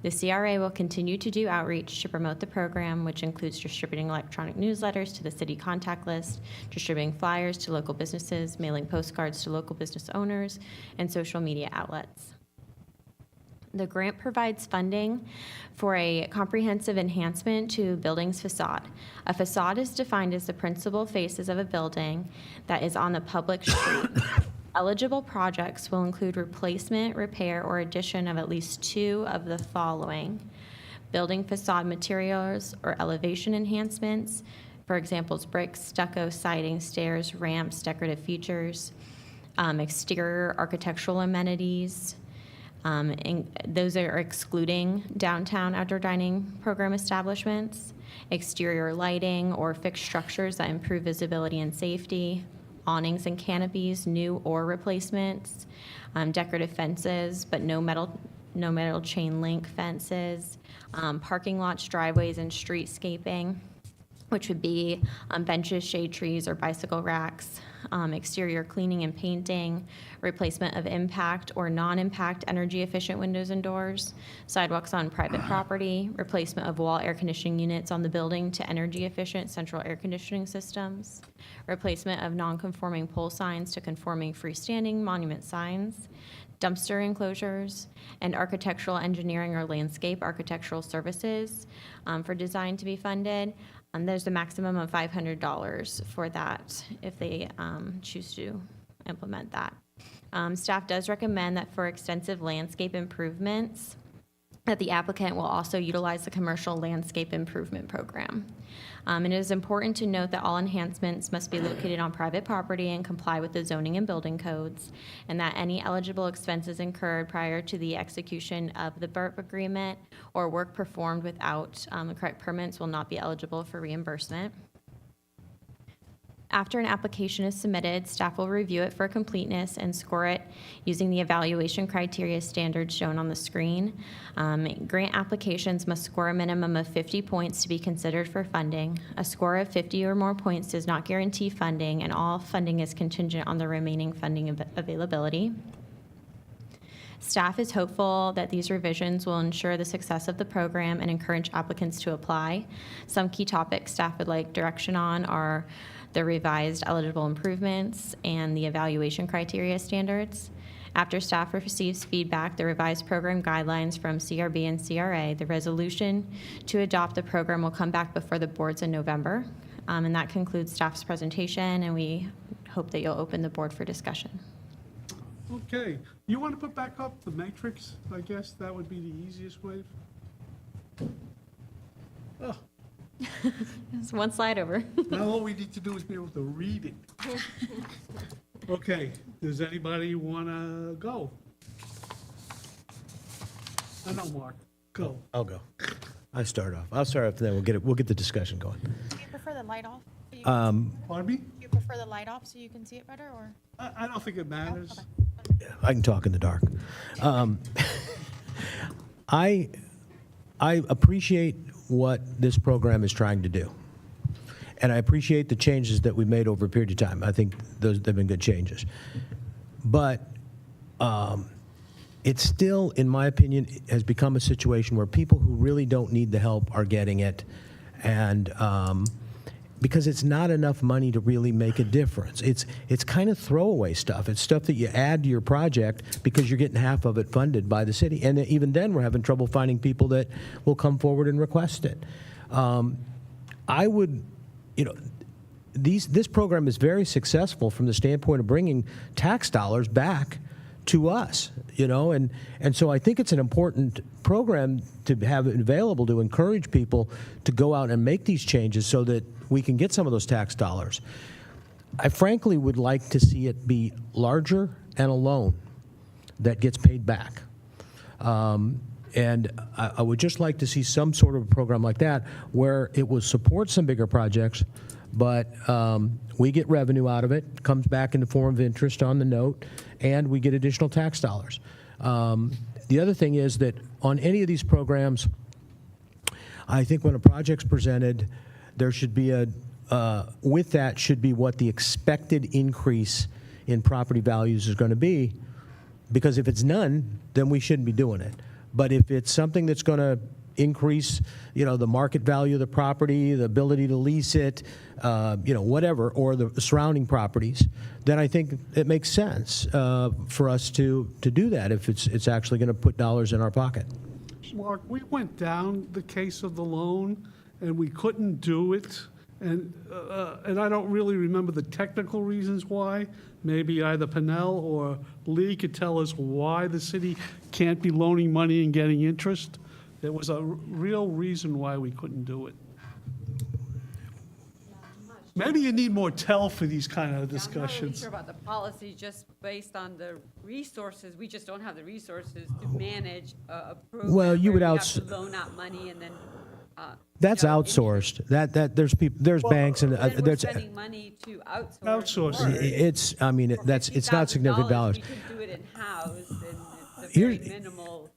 The CRA will continue to do outreach to promote the program, which includes distributing electronic newsletters to the city contact list, distributing flyers to local businesses, mailing postcards to local business owners, and social media outlets. The grant provides funding for a comprehensive enhancement to building's facade. A facade is defined as the principal faces of a building that is on the public street. Eligible projects will include replacement, repair, or addition of at least 2 of the following: building facade materials or elevation enhancements, for examples, bricks, stucco, siding, stairs, ramps, decorative features, exterior architectural amenities. And those are excluding downtown outdoor dining program establishments, exterior lighting or fixed structures that improve visibility and safety, awnings and canopies, new or replacements, decorative fences, but no metal chain link fences, parking lots, driveways, and streetscaping, which would be benches, shade trees, or bicycle racks, exterior cleaning and painting, replacement of impact or non-impact energy-efficient windows and doors, sidewalks on private property, replacement of wall air conditioning units on the building to energy-efficient central air conditioning systems, replacement of non-conforming pole signs to conforming freestanding monument signs, dumpster enclosures, and architectural engineering or landscape architectural services for design to be funded. There's a maximum of $500 for that if they choose to implement that. Staff does recommend that for extensive landscape improvements, that the applicant will also utilize the commercial landscape improvement program. It is important to note that all enhancements must be located on private property and comply with the zoning and building codes, and that any eligible expenses incurred prior to the execution of the BERP agreement or work performed without the correct permits will not be eligible for reimbursement. After an application is submitted, staff will review it for completeness and score it using the evaluation criteria standards shown on the screen. Grant applications must score a minimum of 50 points to be considered for funding. A score of 50 or more points does not guarantee funding, and all funding is contingent on the remaining funding availability. Staff is hopeful that these revisions will ensure the success of the program and encourage applicants to apply. Some key topics staff would like direction on are the revised eligible improvements and the evaluation criteria standards. After staff receives feedback, the revised program guidelines from CRB and CRA, the resolution to adopt the program will come back before the boards in November. And that concludes staff's presentation, and we hope that you'll open the board for discussion. Okay, you want to put back up the matrix? I guess that would be the easiest way. Oh, It's one slide over. now all we need to do is be able to read it. Okay, does anybody want to go? I know, Mark, go. I'll go. I start off. I'll start off, then we'll get the discussion going. Do you prefer the light off? Pardon me? Do you prefer the light off so you can see it better, or? I don't think it matters. I can talk in the dark. I appreciate what this program is trying to do. And I appreciate the changes that we've made over a period of time. I think they've been good changes. But it still, in my opinion, has become a situation where people who really don't need the help are getting it. And because it's not enough money to really make a difference. It's kind of throwaway stuff. It's stuff that you add to your project because you're getting half of it funded by the city. And even then, we're having trouble finding people that will come forward and request it. I would, this program is very successful from the standpoint of bringing tax dollars back to us, and so I think it's an important program to have available to encourage people to go out and make these changes so that we can get some of those tax dollars. I frankly would like to see it be larger and a loan that gets paid back. And I would just like to see some sort of a program like that where it will support some bigger projects, but we get revenue out of it, comes back in the form of interest on the note, and we get additional tax dollars. The other thing is that on any of these programs, I think when a project's presented, there should be with that should be what the expected increase in property values is going to be, because if it's none, then we shouldn't be doing it. But if it's something that's going to increase, the market value of the property, the ability to lease it, whatever, or the surrounding properties, then I think it makes sense for us to do that if it's actually going to put dollars in our pocket. Mark, we went down the case of the loan, and we couldn't do it. And I don't really remember the technical reasons why. Maybe either Pennell or Lee could tell us why the city can't be loaning money and getting interest. There was a real reason why we couldn't do it. Maybe you need more tell for these kind of I'm not really discussions. sure about the policy, just based on the resources. We just don't have the resources to manage a program. Well, you where would we have to loan out money and then. That's outsourced. There's banks and Then we're there's. spending money to outsource. Outsource work. It's not significant dollars. We can do it in-house, and it's a Here- very minimal,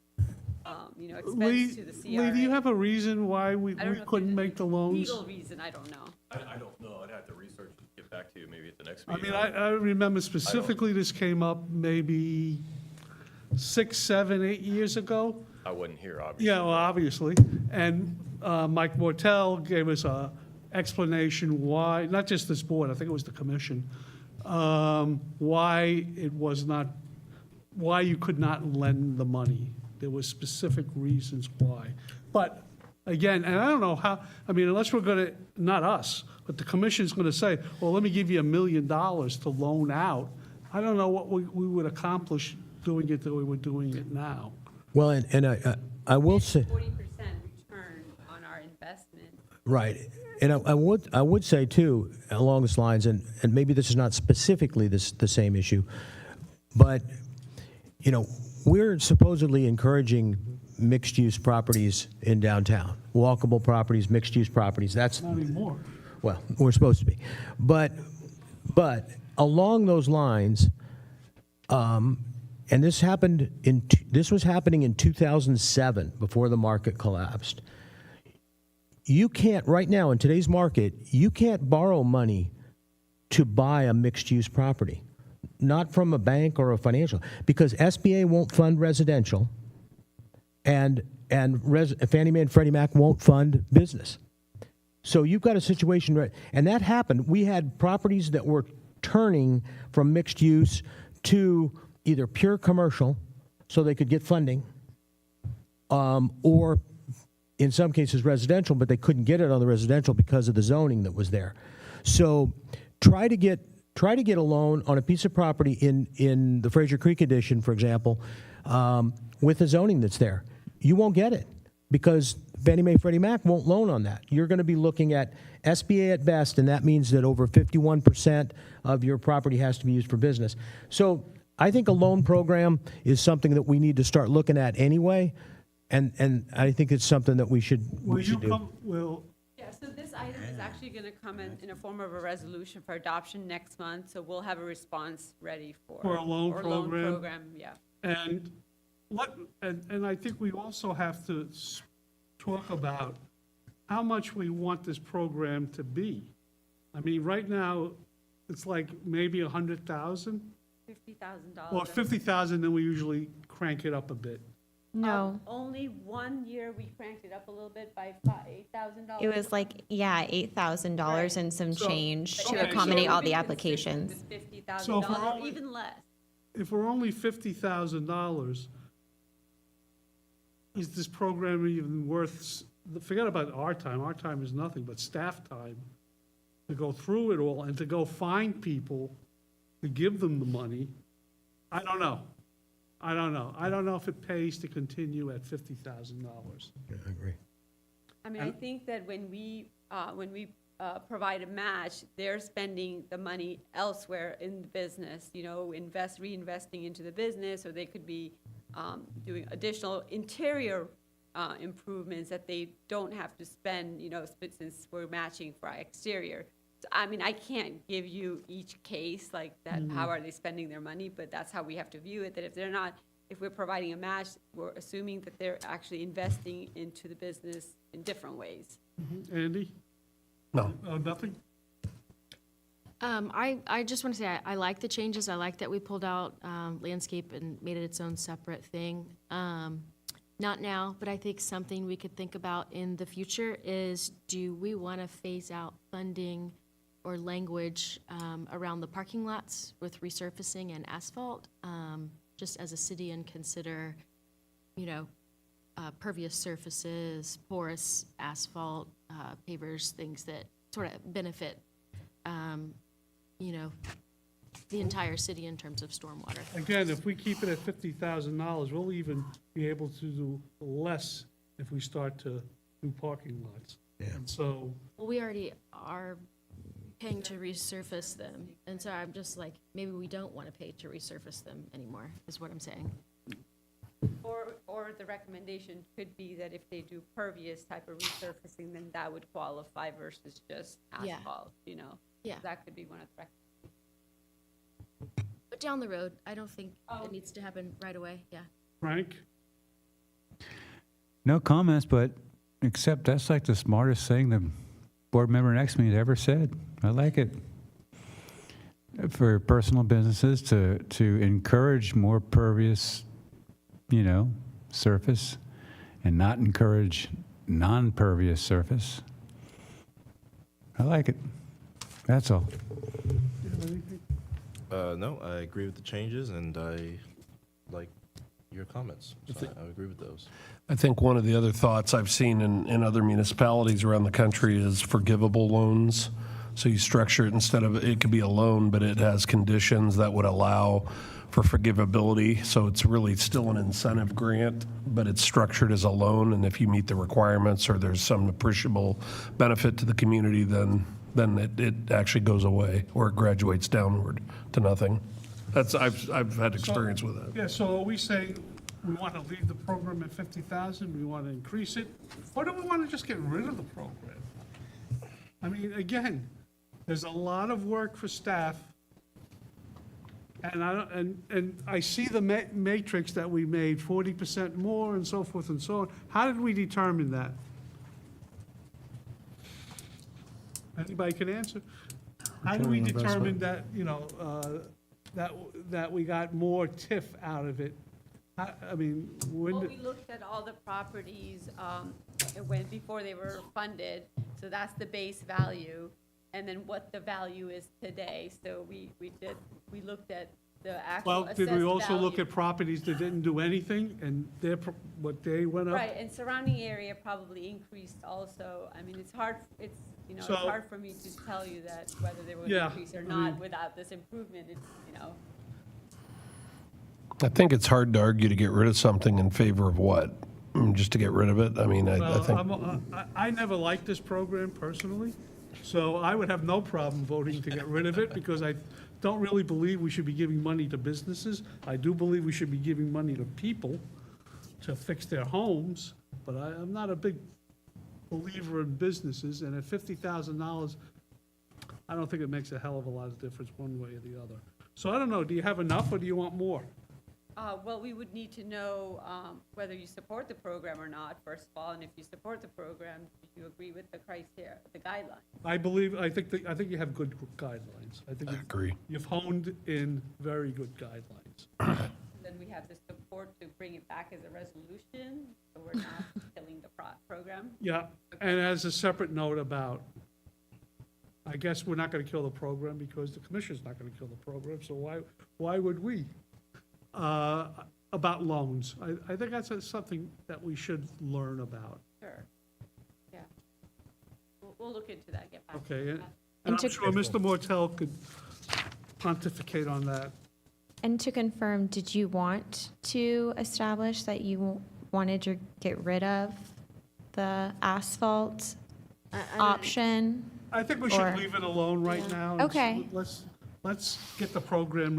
Lee, expense to the CRA. Lee, do you have a reason why we I don't know if couldn't there's make the a loans? Legal reason, I don't know. I don't know. I'd have to research and get back to you maybe at the next I meeting. mean, I remember specifically this came up maybe 6, 7, 8 years ago. I wasn't here, obviously. Yeah, well, obviously. And Mike Mortel gave us a explanation why, not just this board, I think it was the commission, why it was not, why you could not lend the money. There were specific reasons why. But again, and I don't know how, I mean, unless we're going to, not us, but the commission's going to say, well, let me give you $1 million to loan out. I don't know what we would accomplish doing it the way we're doing it now. Well, and I will say. 40% return on our investment. Right. And I would say, too, along these lines, and maybe this is not specifically the same issue, but, we're supposedly encouraging mixed-use properties in downtown, walkable properties, mixed-use properties. That's, Not anymore. well, we're supposed to be. But along those lines, and this was happening in 2007, before the market collapsed. You can't, right now in today's market, you can't borrow money to buy a mixed-use property, not from a bank or a financial, because SBA won't fund residential, and Fannie Mae and Freddie Mac won't fund business. So you've got a situation, and that happened. We had properties that were turning from mixed use to either pure commercial, so they could get funding, or in some cases residential, but they couldn't get it on the residential because of the zoning that was there. So try to get a loan on a piece of property in the Fraser Creek edition, for example, with the zoning that's there. You won't get it because Fannie Mae, Freddie Mac won't loan on that. You're going to be looking at SBA at best, and that means that over 51% of your property has to be used for business. So I think a loan program is something that we need to start looking at anyway, and I think it's something that we should do. Yeah, so this item is actually going to come in a form of a resolution for adoption next month, so we'll have a response ready for. For a loan or program. Yeah. And I think we also have to talk about how much we want this program to be. I mean, right now, it's like maybe 100,000 $50,000. or 50,000, then we usually crank it up a bit. No, Only 1 year we cranked it up a little bit by $8,000. it was like, $8,000 and some So- change okay, to accommodate so- all the applications. So if $50,000 we're or only- even less. If we're only $50,000, is this program even worth, forget about our time is nothing but staff time, to go through it all and to go find people to give them the money? I don't know. I don't know if it pays to continue at $50,000. I agree. I mean, I think that when we provide a match, they're spending the money elsewhere in the business, reinvesting into the business, or they could be doing additional interior improvements that they don't have to spend, since we're matching for our exterior. So, I mean, I can't give you each case like that, how are they spending their money, but that's how we have to view it, that if we're providing a match, we're assuming that they're actually investing into the business in different ways. Andy? No. Nothing? I just want to say I like the changes. I like that we pulled out landscape and made it its own separate thing. Not now, but I think something we could think about in the future is, do we want to phase out funding or language around the parking lots with resurfacing and asphalt, just as a city, and consider, pervious surfaces, porous asphalt, pavers, things that sort of benefit, the entire city in terms of stormwater. Again, if we keep it at $50,000, we'll even be able to do less if we start to do parking lots. Yeah. And so, Well, we already are paying to resurface them, and so I'm just like, maybe we don't want to pay to resurface them anymore, is what I'm saying. Or the recommendation could be that if they do pervious type of resurfacing, then that would qualify versus just Yeah. asphalt, Yeah. That could be one of the recommendations. But down the road, I don't think it needs to happen right away, yeah. Frank? No comments, but except that's like the smartest thing the board member next to me has ever said. I like it. For personal businesses to encourage more pervious, surface, and not encourage non-pervious surface. I like it. That's all. No, I agree with the changes, and I like your comments. So I agree with those. I think one of the other thoughts I've seen in other municipalities around the country is forgivable loans. So you structure it instead of, it could be a loan, but it has conditions that would allow for forgivability. So it's really still an incentive grant, but it's structured as a loan. And if you meet the requirements or there's some appreciable benefit to the community, then it actually goes away or it graduates downward to nothing. I've had experience with that. Yeah, so are we saying we want to leave the program at 50,000, we want to increase it? Or do we want to just get rid of the program? I mean, again, there's a lot of work for staff, and I see the matrix that we made, 40% more and so forth and so on. How did we determine that? Anybody can answer? How did we determine that, that we got more TIF out of it? I mean, when Well, did? we looked at all the properties before they were funded, so that's the base value, and then what the value is today. So we looked at the actual Well, assessed did we also look value. at properties that didn't do anything and what they went up? Right, and surrounding area probably increased also. I mean, it's hard So- hard for me to tell you that whether they would Yeah, increase or I not mean- without this improvement. I think it's hard to argue to get rid of something in favor of what? Just to get rid of it? I mean, I Well, think. I never liked this program personally, so I would have no problem voting to get rid of it because I don't really believe we should be giving money to businesses. I do believe we should be giving money to people to fix their homes, but I'm not a big believer in businesses, and at $50,000, I don't think it makes a hell of a lot of difference one way or the other. So I don't know, do you have enough or do you want more? Well, we would need to know whether you support the program or not, first of all, and if you support the program, do you agree with the criteria, the guidelines? I think you have good guidelines. I think I agree. you've honed in very good guidelines. Then we have the support to bring it back as a resolution, so we're not killing the program. Yeah, and as a separate note about, I guess we're not gonna kill the program because the commission's not gonna kill the program, so why would we? About loans. I think that's something that we should learn about. Sure, yeah. We'll look into that, get back. Okay, and And I'm to- sure Mr. Mortel could pontificate on that. And to confirm, did you want to establish that you wanted to get rid of the asphalt option? I think we Or- should leave it alone right now. and Okay. Let's get the program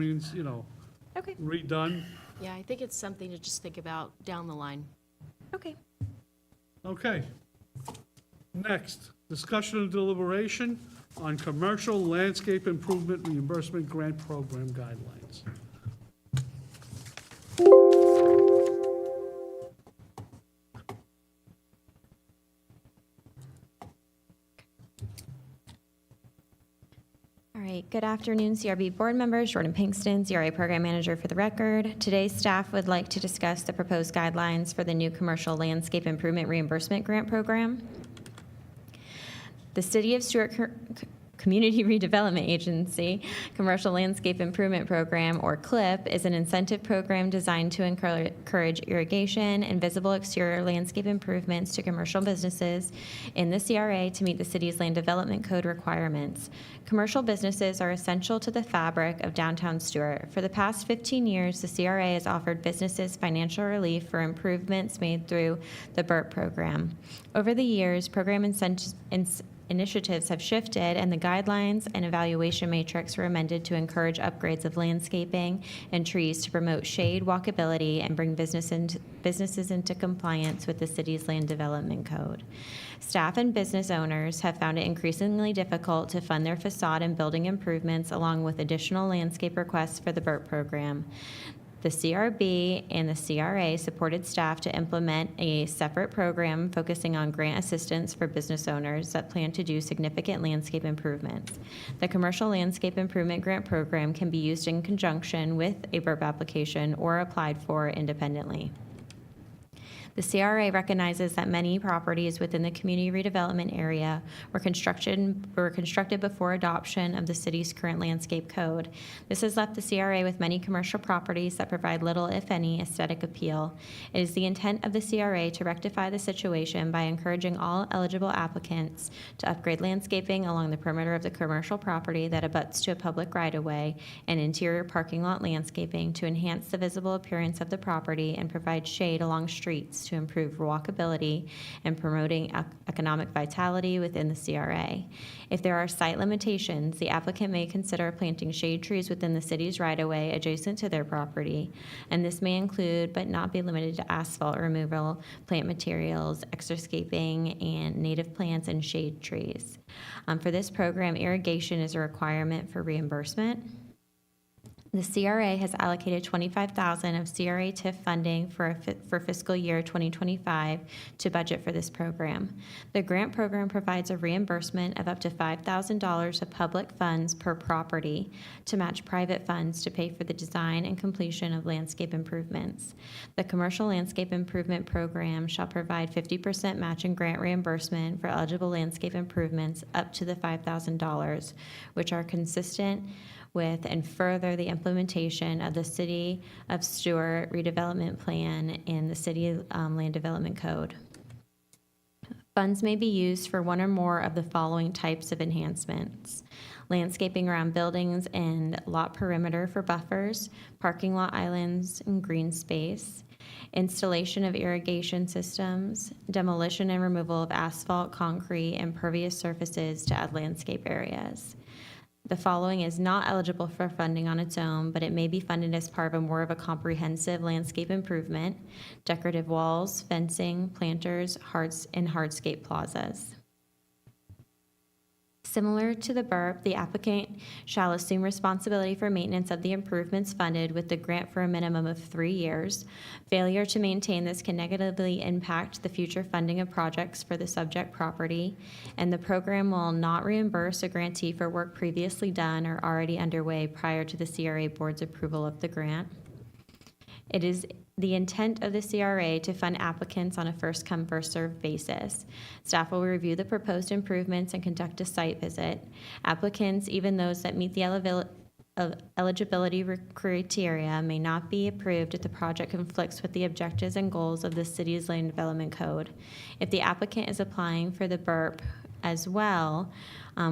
Okay, redone. Yeah, I think it's something to just think about down the line. okay. Okay. Next, discussion and deliberation on commercial landscape improvement reimbursement grant program guidelines. All right, Good afternoon, CRB board members. Jordan Pinkston, CRA program manager for the record. Today, staff would like to discuss the proposed guidelines for the new commercial landscape improvement reimbursement grant program. The City of Stuart Community Redevelopment Agency Commercial Landscape Improvement Program, or CLIP, is an incentive program designed to encourage irrigation and visible exterior landscape improvements to commercial businesses in the CRA to meet the city's land development code requirements. Commercial businesses are essential to the fabric of downtown Stuart. For the past 15 years, the CRA has offered businesses financial relief for improvements made through the BURP program. Over the years, program initiatives have shifted, and the guidelines and evaluation matrix were amended to encourage upgrades of landscaping and trees to promote shade, walkability, and bring businesses into compliance with the city's land development code. Staff and business owners have found it increasingly difficult to fund their facade and building improvements, along with additional landscape requests for the BURP program. The CRB and the CRA supported staff to implement a separate program focusing on grant assistance for business owners that plan to do significant landscape improvements. The Commercial Landscape Improvement Grant Program can be used in conjunction with a BURP application or applied for independently. The CRA recognizes that many properties within the community redevelopment area were constructed before adoption of the city's current landscape code. This has left the CRA with many commercial properties that provide little, if any, aesthetic appeal. It is the intent of the CRA to rectify the situation by encouraging all eligible applicants to upgrade landscaping along the perimeter of the commercial property that abuts to a public right-of-way and interior parking lot landscaping to enhance the visible appearance of the property and provide shade along streets to improve walkability and promoting economic vitality within the CRA. If there are site limitations, the applicant may consider planting shade trees within the city's right-of-way adjacent to their property, and this may include but not be limited to asphalt removal, plant materials, exterscaping, and native plants and shade trees. For this program, irrigation is a requirement for reimbursement. The CRA has allocated $25,000 of CRA TIF funding for fiscal year 2025 to budget for this program. The grant program provides a reimbursement of up to $5,000 of public funds per property to match private funds to pay for the design and completion of landscape improvements. The Commercial Landscape Improvement Program shall provide 50% matching grant reimbursement for eligible landscape improvements up to the $5,000, which are consistent with and further the implementation of the City of Stuart redevelopment plan in the City Land Development Code. Funds may be used for one or more of the following types of enhancements: landscaping around buildings and lot perimeter for buffers, parking lot islands and green space, installation of irrigation systems, demolition and removal of asphalt, concrete, and pervious surfaces to add landscape areas. The following is not eligible for funding on its own, but it may be funded as part of more of a comprehensive landscape improvement: decorative walls, fencing, planters, and hardscape plazas. Similar to the BURP, the applicant shall assume responsibility for maintenance of the improvements funded with the grant for a minimum of 3 years. Failure to maintain this can negatively impact the future funding of projects for the subject property, and the program will not reimburse a grantee for work previously done or already underway prior to the CRA board's approval of the grant. It is the intent of the CRA to fund applicants on a first-come, first-served basis. Staff will review the proposed improvements and conduct a site visit. Applicants, even those that meet the eligibility criteria, may not be approved if the project conflicts with the objectives and goals of the city's land development code. If the applicant is applying for the BURP as well,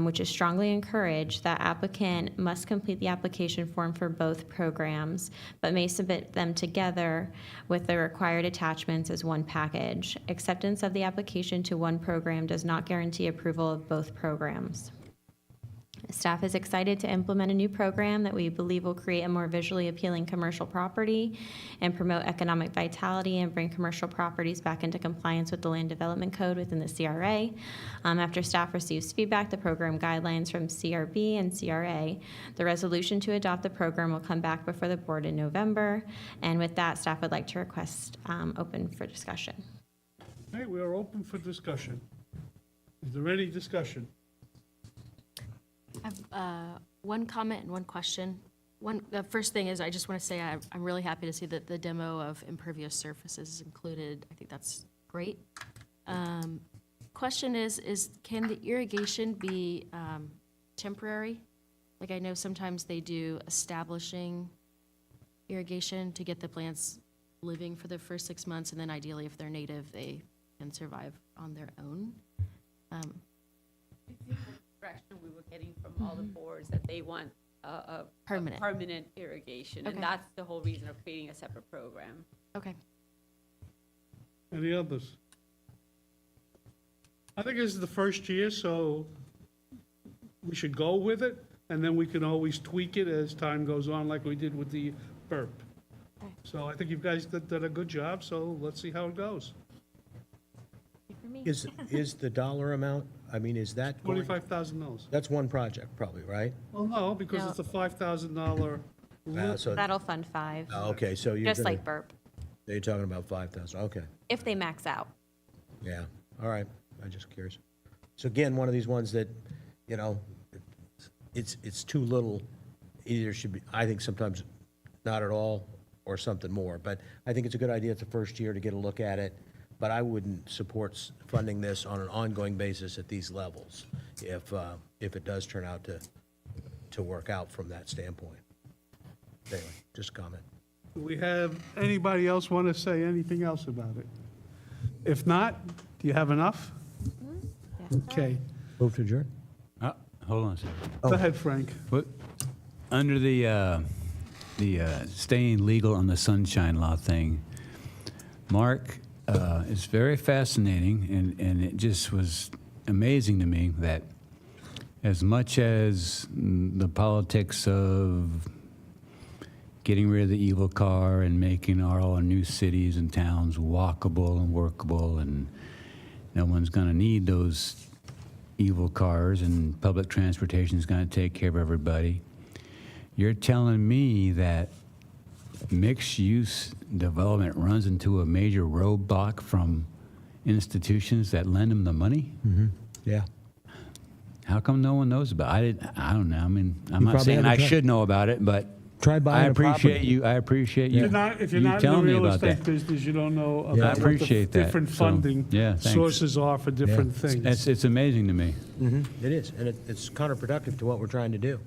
which is strongly encouraged, that applicant must complete the application form for both programs, but may submit them together with the required attachments as one package. Acceptance of the application to one program does not guarantee approval of both programs. Staff is excited to implement a new program that we believe will create a more visually appealing commercial property and promote economic vitality and bring commercial properties back into compliance with the Land Development Code within the CRA. After staff receives feedback, the program guidelines from CRB and CRA, the resolution to adopt the program will come back before the board in November. And with that, staff would like to request open for discussion. Okay, we are open for discussion. Is there any discussion? I have One comment and one question. The first thing is, I just want to say I'm really happy to see that the demo of impervious surfaces is included. I think that's great. Question is can the irrigation be temporary? Like I know sometimes they do establishing irrigation to get the plants living for the first 6 months, and then ideally, if they're native, they can survive on their own. Direction we were getting from all the boards that they want a Permanent. permanent irrigation, Okay. and that's the whole reason of creating a separate program. Okay. Any others? I think this is the first year, so we should go with it, and then we can always tweak it as time goes on, like we did with the burp. Okay. So I think you guys did a good job, so let's see how it goes. For me. Is the dollar amount, I mean, is that going? $25,000. That's one project probably, right? Well, no, because No. it's a $5,000 So, That'll fund 5, okay, so you're just gonna, like burp, you're talking about 5,000, okay. if they max out. Yeah, all right, I'm just curious. So again, one of these ones that, you know, it's too little, either should be, I think sometimes not at all, or something more, but I think it's a good idea at the first year to get a look at it, but I wouldn't support funding this on an ongoing basis at these levels, if it does turn out to work out from that standpoint. Anyway, just a comment. Do we have, anybody else want to say anything else about it? If not, do you have enough? Okay. Move to adjourn? Hold on a second. Go ahead, Frank. What, under the staying legal on the sunshine law thing, Mark, is very fascinating, and it just was amazing to me that as much as the politics of getting rid of the evil car and making all our new cities and towns walkable and workable, and no one's going to need those evil cars, and public transportation is going to take care of everybody. You're telling me that mixed-use development runs into a major roadblock from institutions that lend them the money? Mm-hmm. Yeah. How come no one knows about it? I don't know. I mean, I'm You not probably saying haven't I tried- should know about it, but Try buying I a property. appreciate you. I appreciate you. If you're you not in the telling me real about estate that. business, you don't know Yeah. about I what the appreciate that. different So, funding yeah, thanks. sources are for different things. It's amazing to me. It is, and it's counterproductive to what we're trying to do.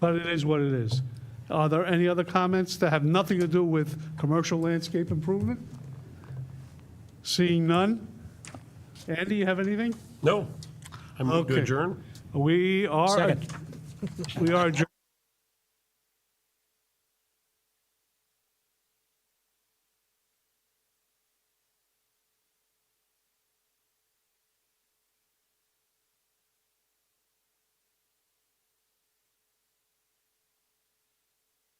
But it is what it is. Are there any other comments that have nothing to do with commercial landscape improvement? Seeing none? Andy, you have anything? No. I move to Okay. adjourn. We are Second. adjourned.